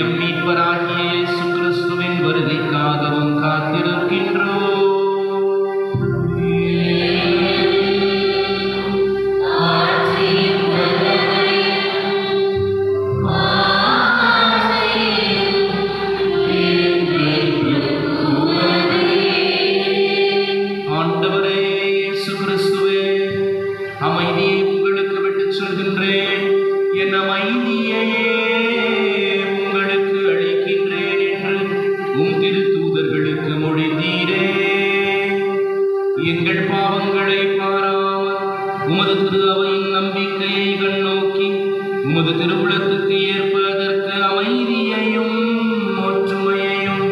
எம் மீட்பராகிய இயேசு கிறிஸ்துவின் வருகைக்காகவும் காத்திருக்கின்றோம். விடுகின்றேன், என் அமைதியையே உங்களுக்கு அளிக்கின்றேன் என்று உம் திருத்தூதர்களுக்கு மொழிந்தீரே. எங்கள் பாவங்களை பாராமல் உமது திரு அவையின் நம்பிக்கையை கண்ணோக்கி உமது திருவுளத்துக்கு ஏற்ப அதற்கு அமைதியையும் ஒற்றுமையையும்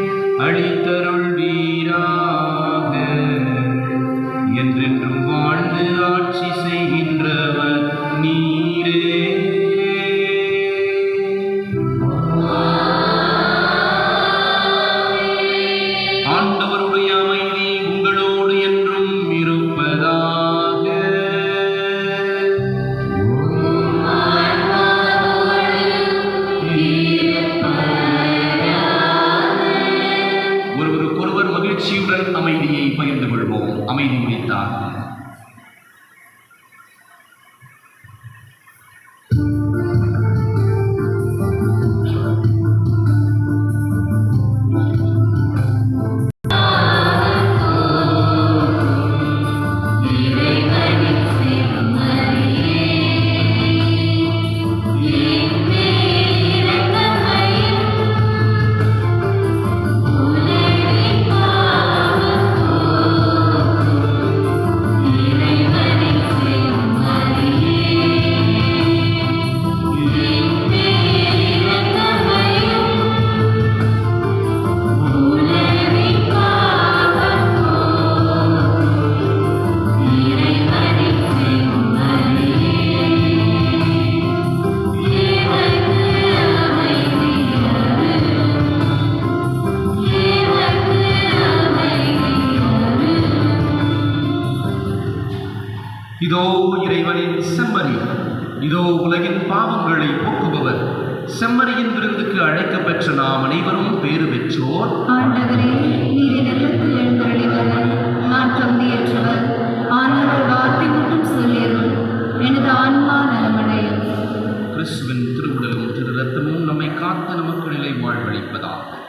அளித்தருள்வீராக. என்றென்றும் வாழ்ந்து ஆட்சி செய்கின்றவர் நீரே. ஆண்டவருடைய அமைதி உங்களோடு என்றும் இருப்பதாக. ஒருவருக்கொருவர் மகிழ்ச்சியுடன் அமைதியை பகிர்ந்து கொள்வோம். அமைதி உரித்தார். இதோ இறைவனின் செம்மறி, இதோ உலகின் பாவங்களை போக்குபவர். செம்மறியின் விருந்துக்கு அழைக்கப்பெற்ற நாம் அனைவரும் பேறு பெற்றோர். ஆண்டவரே, நீர் என்னிடத்தில் எழுந்தருளியவர், நான் தகுதியற்றவர். ஆனால் வார்த்தை மட்டும் சொல்லியருள், எனது ஆன்மா நலமடையும். கிறிஸ்துவின் திருவுடலும் திரு ரத்தமும் நம்மை காத்து நமக்கு நிலை வாழ்வளிப்பதாகும்.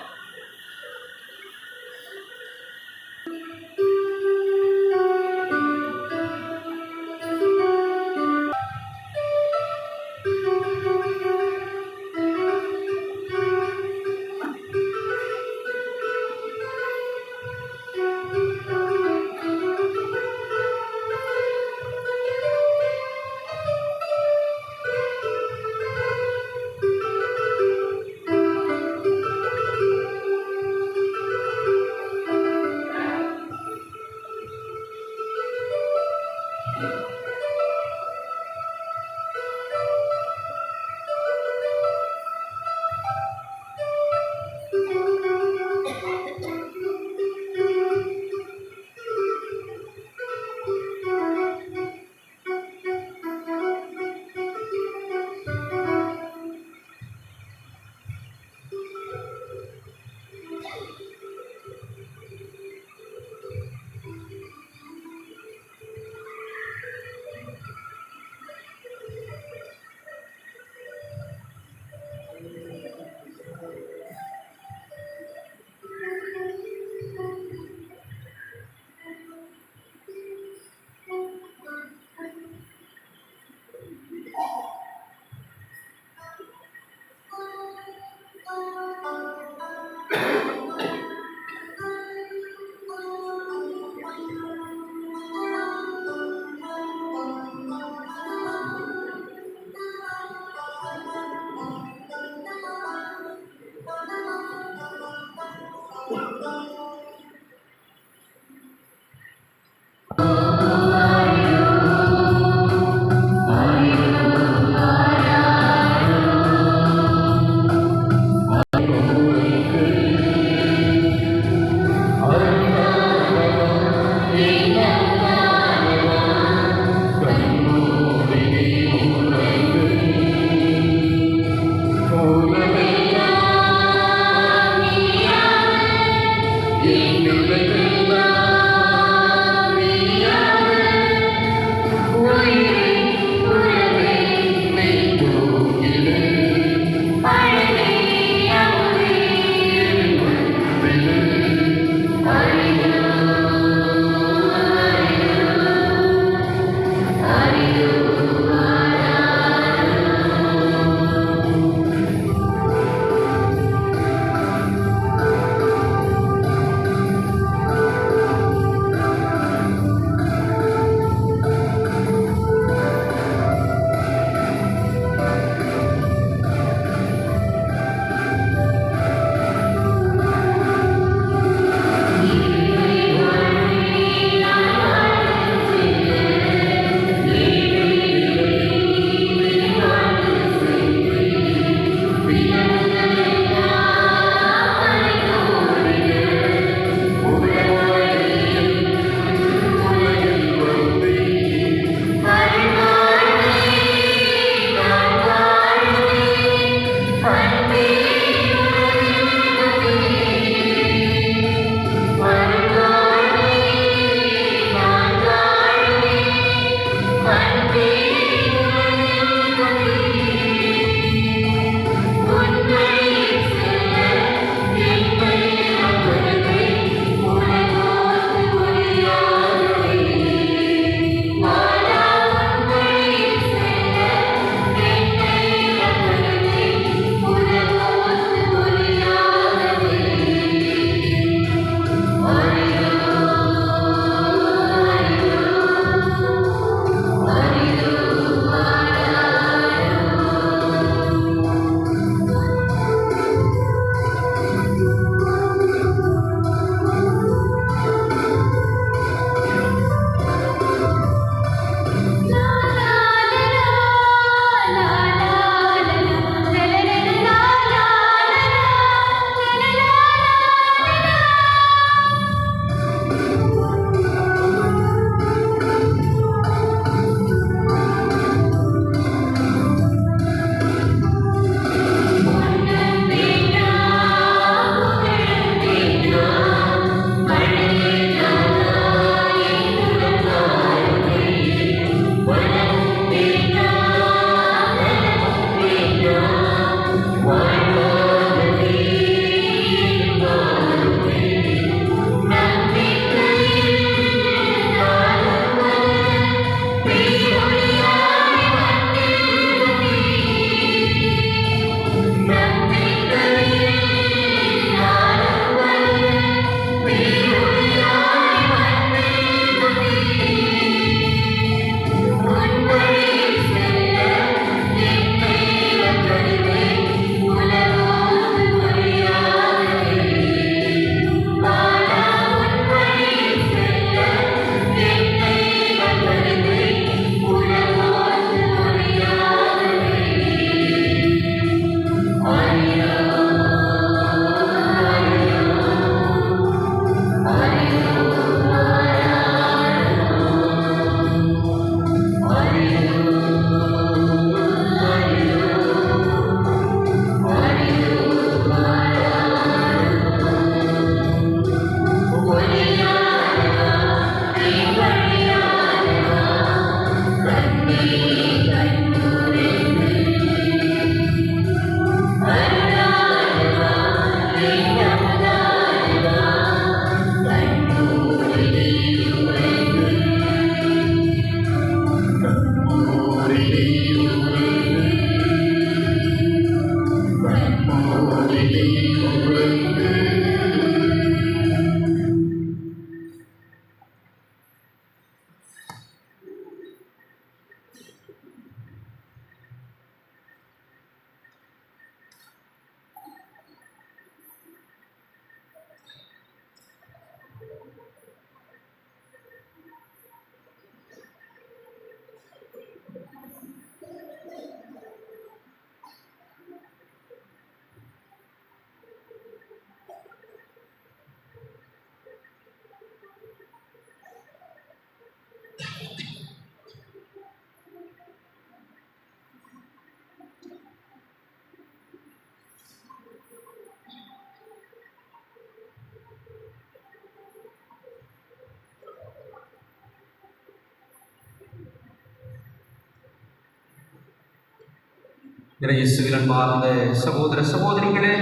இயேசுவின் அன்பார்ந்த சகோதர சகோதரிகளே,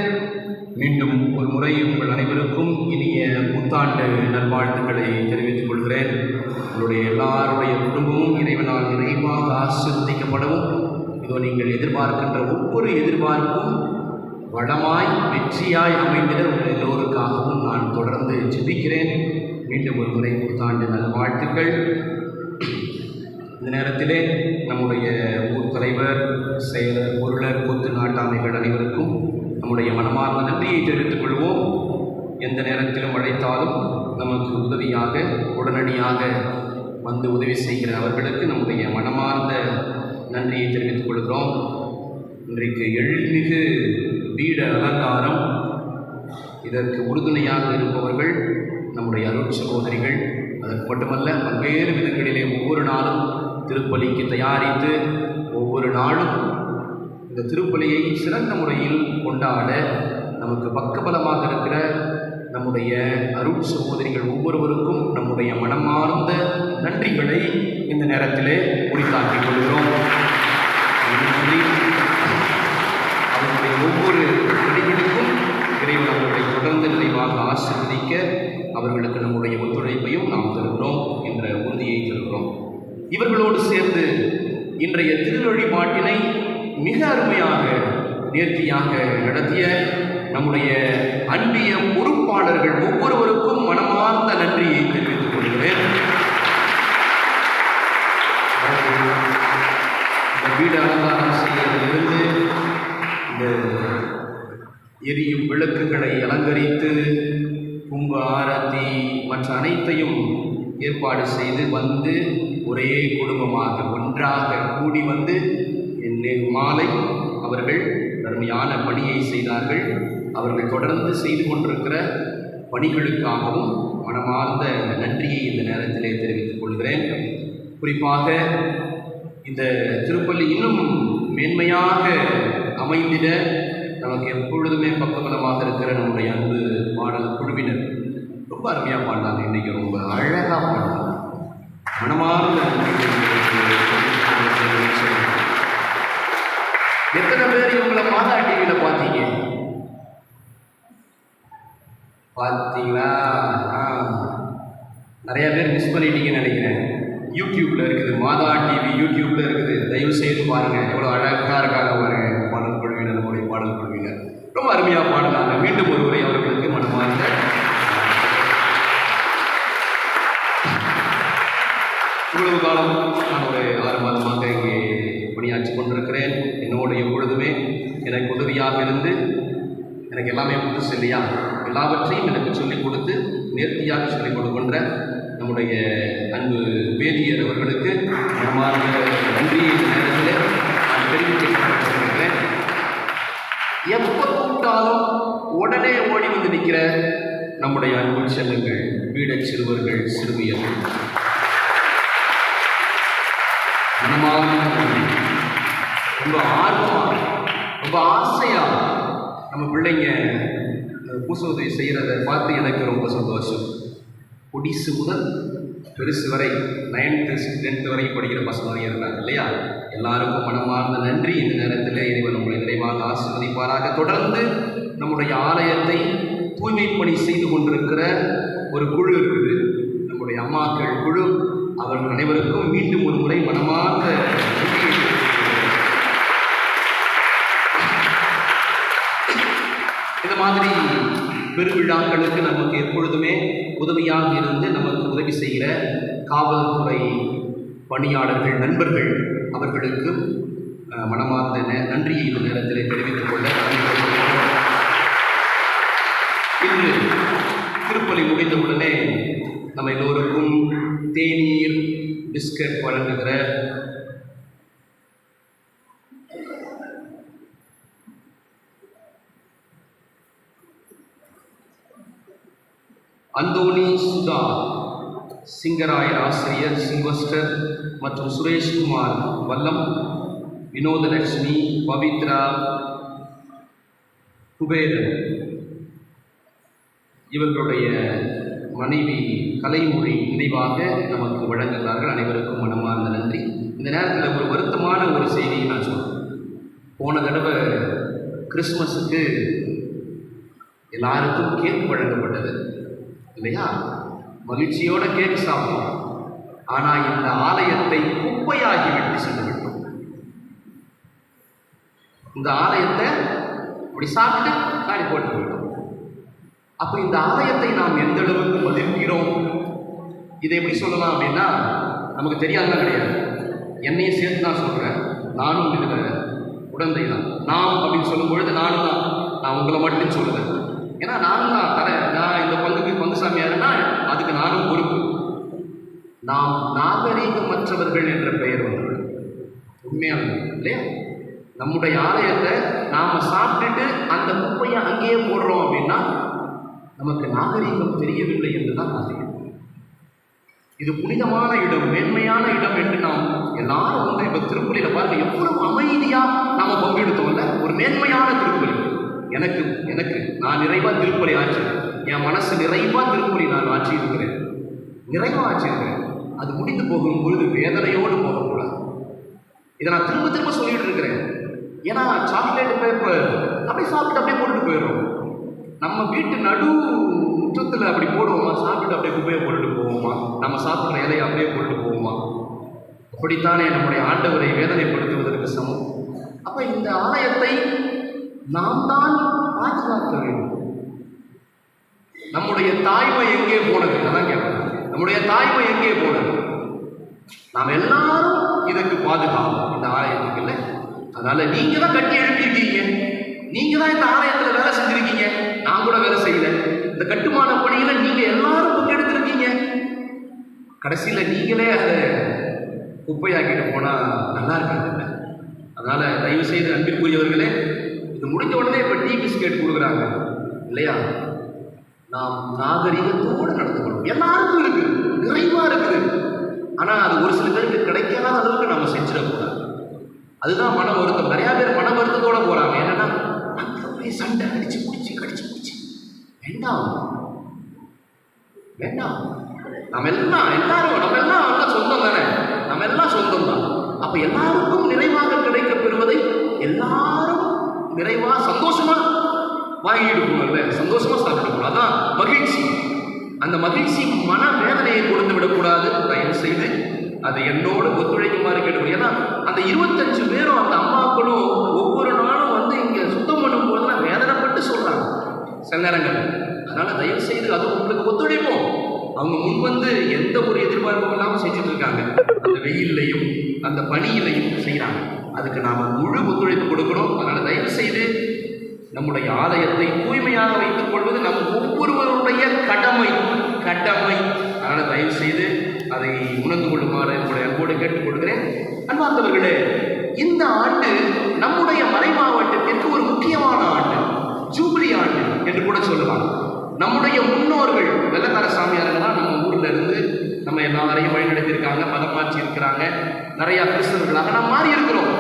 மீண்டும் ஒரு முறை உங்கள் அனைவருக்கும் இனிய புத்தாண்டு நல்வாழ்த்துக்களை தெரிவித்துக் கொள்கிறேன். உங்களுடைய எல்லாருடைய குடும்பமும் இறைவனால் நிறைவாக ஆசீர்வதிக்கப்படவும், இதோ நீங்கள் எதிர்பார்க்கின்ற ஒவ்வொரு எதிர்பார்ப்பும் வளமாய் வெற்றியாய் அமைந்திட உங்கள் எல்லோருக்காகவும் நான் தொடர்ந்து ஜெபிக்கிறேன். மீண்டும் ஒரு முறை புத்தாண்டு நல்வாழ்த்துக்கள். இந்த நேரத்திலே நம்முடைய ஊர் தலைவர், செயலர், பொருளர், கொத்து நாட்டாமைகள் அனைவருக்கும் நம்முடைய மனமார்ந்த நன்றியை தெரிவித்துக் கொள்வோம். எந்த நேரத்திலும் அழைத்தாலும் நமக்கு உதவியாக உடனடியாக வந்து உதவி செய்கிற அவர்களுக்கு நம்முடைய மனமார்ந்த நன்றியை தெரிவித்துக் கொள்கிறோம். இன்றைக்கு எழில்மிகு பீட அலங்காரம், இதற்கு உறுதுணையாக இருப்பவர்கள் நம்முடைய அருட் சகோதரிகள். அதற்கு மட்டுமல்ல, பல்வேறு விதங்களிலே ஒவ்வொரு நாளும் திருப்பலிக்கு தயாரித்து ஒவ்வொரு நாளும் இந்த திருப்பலியை சிறந்த முறையில் கொண்டாட நமக்கு பக்கபலமாக இருக்கிற நம்முடைய அருட் சகோதரிகள் ஒவ்வொருவருக்கும் நம்முடைய மனமார்ந்த நன்றிகளை இந்த நேரத்திலே உரித்தாக்கிக் கொள்கிறோம். நன்றி. அவருடைய ஒவ்வொரு பணிகளுக்கும் இறைவன் அவர்களை தொடர்ந்து நிறைவாக ஆசீர்வதிக்க அவர்களுக்கு நம்முடைய ஒத்துழைப்பையும் நாம் தருகிறோம் என்ற உறுதியை தருகிறோம். இவர்களோடு சேர்ந்து இன்றைய திருவழிபாட்டினை மிக அருமையாக நேர்த்தியாக நடத்திய நம்முடைய அன்பிய பொறுப்பாளர்கள் ஒவ்வொருவருக்கும் மனமார்ந்த நன்றியை தெரிவித்துக் கொள்கிறேன். இந்த வீடு அலங்காரம் செய்வதிலிருந்து இந்த எரியும் விளக்குகளை அலங்கரித்து கும்ப ஆரத்தி மற்ற அனைத்தையும் ஏற்பாடு செய்து வந்து ஒரே குடும்பமாக ஒன்றாக கூடி வந்து மாலை அவர்கள் அருமையான பணியை செய்தார்கள். அவர்கள் தொடர்ந்து செய்து கொண்டிருக்கிற பணிகளுக்காகவும் மனமார்ந்த நன்றியை இந்த நேரத்திலே தெரிவித்துக் கொள்கிறேன். குறிப்பாக இந்த திருப்பலி இன்னும் மேன்மையாக அமைந்திட நமக்கு எப்பொழுதுமே பக்கபலமாக இருக்கிற நம்முடைய அன்பு பாடல் குழுவினர் ரொம்ப அருமையாக பாடினாங்க. இன்றைக்கி ரொம்ப அழகாக பாடினாங்க. மனமார்ந்த எத்தனை பேர் இவங்களை மாதா டிவியில் பார்த்தீங்களா? நிறைய பேர் மிஸ் பண்ணிட்டீங்கன்னு நினைக்கிறேன். யூடியூப்பில் இருக்குது, மாதா டிவி யூடியூப்பில் இருக்குது. தயவு செய்து பாருங்கள், எவ்வளோ அழகாக இருக்காங்க பாருங்கள். பாடல் குழுவினர், நம்முடைய பாடல் குழுவினர் ரொம்ப அருமையாக பாடுறாங்க. மீண்டும் ஒரு முறை அவர்களுக்கு மனமார்ந்த இவ்வளவு காலம் நான் ஒரு 6 மாதமாக இங்கே பணியாற்றி கொண்டிருக்கிறேன். என்னோடு எப்பொழுதுமே எனக்கு உதவியாக இருந்து, எனக்கு எல்லாமே புதுசு இல்லையா, எல்லாவற்றையும் எனக்கு சொல்லிக் கொடுத்து நேர்த்தியாக சொல்லிக் கொடுக்கின்ற நம்முடைய அன்பு வேதியர் அவர்களுக்கு மனமார்ந்த நன்றியை இந்த நேரத்தில் நான் தெரிவித்துக்கிறேன். எப்போ கூப்பிட்டாலும் உடனே ஓடி வந்து நிற்கிற நம்முடைய அன்பு செல்லுங்கள், வீடச் சிறுவர்கள், சிறுமியர்கள், ரொம்ப ஆர்வமாக ரொம்ப ஆசையாக நம்ம பிள்ளைங்க பூச உதவி செய்கிறத பார்த்து எனக்கு ரொம்ப சந்தோஷம். பொடிசு முதல் பெருசு வரை 9th 10th வரை படிக்கிற பசங்க இருந்தாங்க இல்லையா? எல்லாருக்கும் மனமார்ந்த நன்றி. இந்த நேரத்தில் இறைவன் உங்களை நிறைவாக ஆசீர்வதிப்பாராக. தொடர்ந்து நம்முடைய ஆலயத்தை தூய்மை பணி செய்து கொண்டிருக்கிற ஒரு குழு இருக்குது, நம்முடைய அம்மாக்கள் குழு. அவர்கள் அனைவருக்கும் மீண்டும் ஒரு முறை மனமார்ந்த இந்த மாதிரி பெருவிழாக்களுக்கு நமக்கு எப்பொழுதுமே உதவியாக இருந்து நமக்கு உதவி செய்கிற காவல்துறை பணியாளர்கள், நண்பர்கள், அவர்களுக்கு மனமார்ந்த நன்றியை இந்த நேரத்தில் தெரிவித்துக் கொள்ள இன்று திருப்பலி முடிந்தவுடனே நம்ம எல்லோருக்கும் தேநீர், பிஸ்கட் வழங்குகிற அந்தோனி, சுதா, சிங்கராயர் ஆசிரியர் சில்வஸ்டர் மற்றும் சுரேஷ்குமார் வல்லம், வினோதலட்சுமி, பவித்ரா, குபேரன் இவர்களுடைய மனைவி கலைமொழி நினைவாக நமக்கு வழங்குகிறார்கள். அனைவருக்கும் மனமார்ந்த நன்றி. இந்த நேரத்தில் ஒரு வருத்தமான ஒரு செய்தியை நான் சொல்கிறேன். போன தடவை கிறிஸ்மஸுக்கு எல்லாருக்கும் கேக் வழங்கப்பட்டது இல்லையா? மகிழ்ச்சியோட கேக் சாப்பிட்டோம். ஆனால் இந்த ஆலயத்தை குப்பையாகி விட்டு சென்று விட்டோம். இந்த ஆலயத்தை இப்படி சாப்பிட்டு காடி போட்டு விட்டோம். அப்போ இந்த ஆலயத்தை நாம் எந்த அளவுக்கு மதிக்கிறோம்? இதை எப்படி சொல்லலாம் அப்படின்னா, நமக்கு தெரியாதுலாம் கிடையாது. என்னையும் சேர்த்து நான் சொல்கிறேன், நானும் இதில் உடந்தை தான். நாம் அப்படின்னு சொல்லும் பொழுது நானும் தான், நான் உங்களை மட்டும் சொல்லுவேன். ஏன்னா நானும் தான் தரேன். நான் இந்த பங்கு சாமியாருன்னா அதுக்கு நானும் பொறுப்பு. நாம் நாகரீகமற்றவர்கள் என்ற பெயர் வந்தது உண்மையான இல்லையா? நம்முடைய ஆலயத்தை நாம் சாப்பிட்டுட்டு அந்த குப்பையை அங்கேயே போடுறோம் அப்படின்னா நமக்கு நாகரீகம் தெரியவில்லை என்றுதான் நாகரீகம். இது புனிதமான இடம், மேன்மையான இடம் என்று நாம் எல்லாரும் வந்து இப்போ திருப்பலியில பாருங்க எவ்வளவு அமைதியா நாம பங்கெடுத்தோம்ல. ஒரு மேன்மையான திருப்பலி. எனக்கு நான் நிறைவா திருப்பலி ஆச்சு, என் மனசு நிறைவா திருப்பலி நான் ஆட்சி இருக்கிறேன், நிறைவா ஆட்சி இருக்கிறேன். அது முடிந்து போகும் பொழுது வேதனையோடு போகக்கூடாது. இதை நான் திரும்ப திரும்ப சொல்லிட்டு இருக்கிறேன். ஏன்னா சாக்லேட் பேப்பர் அப்படியே சாப்பிட்டு அப்படியே போட்டுட்டு போயிடும். நம்ம வீட்டு நடு முற்றத்தில் அப்படி போடுவோமா? சாப்பிட்டு அப்படியே குப்பையை போட்டுட்டு போவோமா? நம்ம சாப்பிட்ற இலையை அப்படியே போட்டுட்டு போவோமா? அப்படித்தானே நம்முடைய ஆண்டவரை வேதனைப்படுத்துவதற்கு சமம். அப்ப இந்த ஆலயத்தை நாம் தான் பாதுகாக்க வேண்டும். நம்முடைய தாய்மை எங்கே போனது? அதான் கேட்பேன். நம்முடைய தாய்மை எங்கே போனது? நாம் எல்லாரும் இதற்கு பாதுகாப்போம் இந்த ஆலயத்துக்கு இல்லை. அதனால நீங்க தான் கட்டி எழுப்பியிருக்கீங்க, நீங்க தான் இந்த ஆலயத்தில் வேலை செஞ்சிருக்கீங்க. நான் கூட வேலை செய்யல. இந்த கட்டுமான பணியில நீங்க எல்லாரும் பங்கெடுத்திருக்கீங்க. கடைசியில் நீங்களே அதை குப்பையாக்கிட்டு போனா நல்லா இருக்காங்க. அதனால தயவு செய்து அன்பிற்குரியவர்களே, இது முடிஞ்ச உடனே இப்போ டீ பிஸ்கெட் கொடுக்குறாங்க இல்லையா? நாம் நாகரிகத்தோடு நடந்து கொள்வோம். எல்லாருக்கும் இருக்குது, நிறைவா இருக்குது. ஆனால் அது ஒரு சில பேருக்கு கிடைக்காத அளவுக்கு நம்ம செஞ்சிடக்கூடாது. அதுதான் மன வருத்தம். நிறையா பேர் மன வருத்தத்தோட போறாங்க. என்னன்னா அங்கே போய் சண்டை கடிச்சு பிடிச்சி வேண்டாம் வேண்டாம். நம்ம எல்லாம் சொந்தம் தானே, நம்ம எல்லாம் சொந்தம் தான். அப்ப எல்லாருக்கும் நிறைவாக கிடைக்க பெறுவதை எல்லாரும் நிறைவா சந்தோஷமா வாங்கிட்டு போகல, சந்தோஷமா சாப்பிட்டு போகணும். அதான் மகிழ்ச்சி. அந்த மகிழ்ச்சி மன வேதனையை கொடுத்து விடக்கூடாது. தயவு செய்து அது என்னோடு ஒத்துழைக்குமாறு கேட்டுக்கணும். ஏன்னா அந்த 25 பேரும் அந்த அம்மாக்களும் ஒவ்வொரு நாளும் வந்து இங்க சுத்தம் பண்ணும் போதெல்லாம் வேதனைப்பட்டு சொல்றாங்க சில நேரங்கள். அதனால தயவு செய்து அது உங்களுக்கு ஒத்துழைப்போம். அவங்க முன் வந்து எந்த ஒரு எதிர்பார்ப்பும் இல்லாமல் செஞ்சுட்டு இருக்காங்க. அந்த வெயிலையும் அந்த பனியிலையும் செய்யறாங்க. அதுக்கு நாம முழு ஒத்துழைப்பு கொடுக்கணும். அதனால தயவு செய்து நம்முடைய ஆலயத்தை தூய்மையாக வைத்துக் கொள்வது நம் ஒவ்வொருவருடைய கடமை. அதனால தயவு செய்து அதை உணர்ந்து கொள்ளுமாறு என்னுடைய அன்போடு கேட்டுக்கொள்கிறேன். அன்பார்ந்தவர்களே, இந்த ஆண்டு நம்முடைய மறை மாவட்டத்திற்கு ஒரு முக்கியமான ஆண்டு, ஜூபிலி ஆண்டு என்று கூட சொல்லலாம். நம்முடைய முன்னோர்கள் வெள்ளக்கார சாமியாரெல்லாம் நம்ம ஊர்ல இருந்து நம்ம எல்லாரையும் வழிநடத்தியிருக்காங்க, மதமாற்றி இருக்கிறாங்க. நிறைய கிறிஸ்தவர்களாக நாம் மாறி இருக்கிறோம்.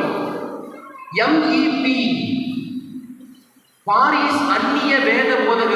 MEP பாரிஸ் அந்நிய வேத போதக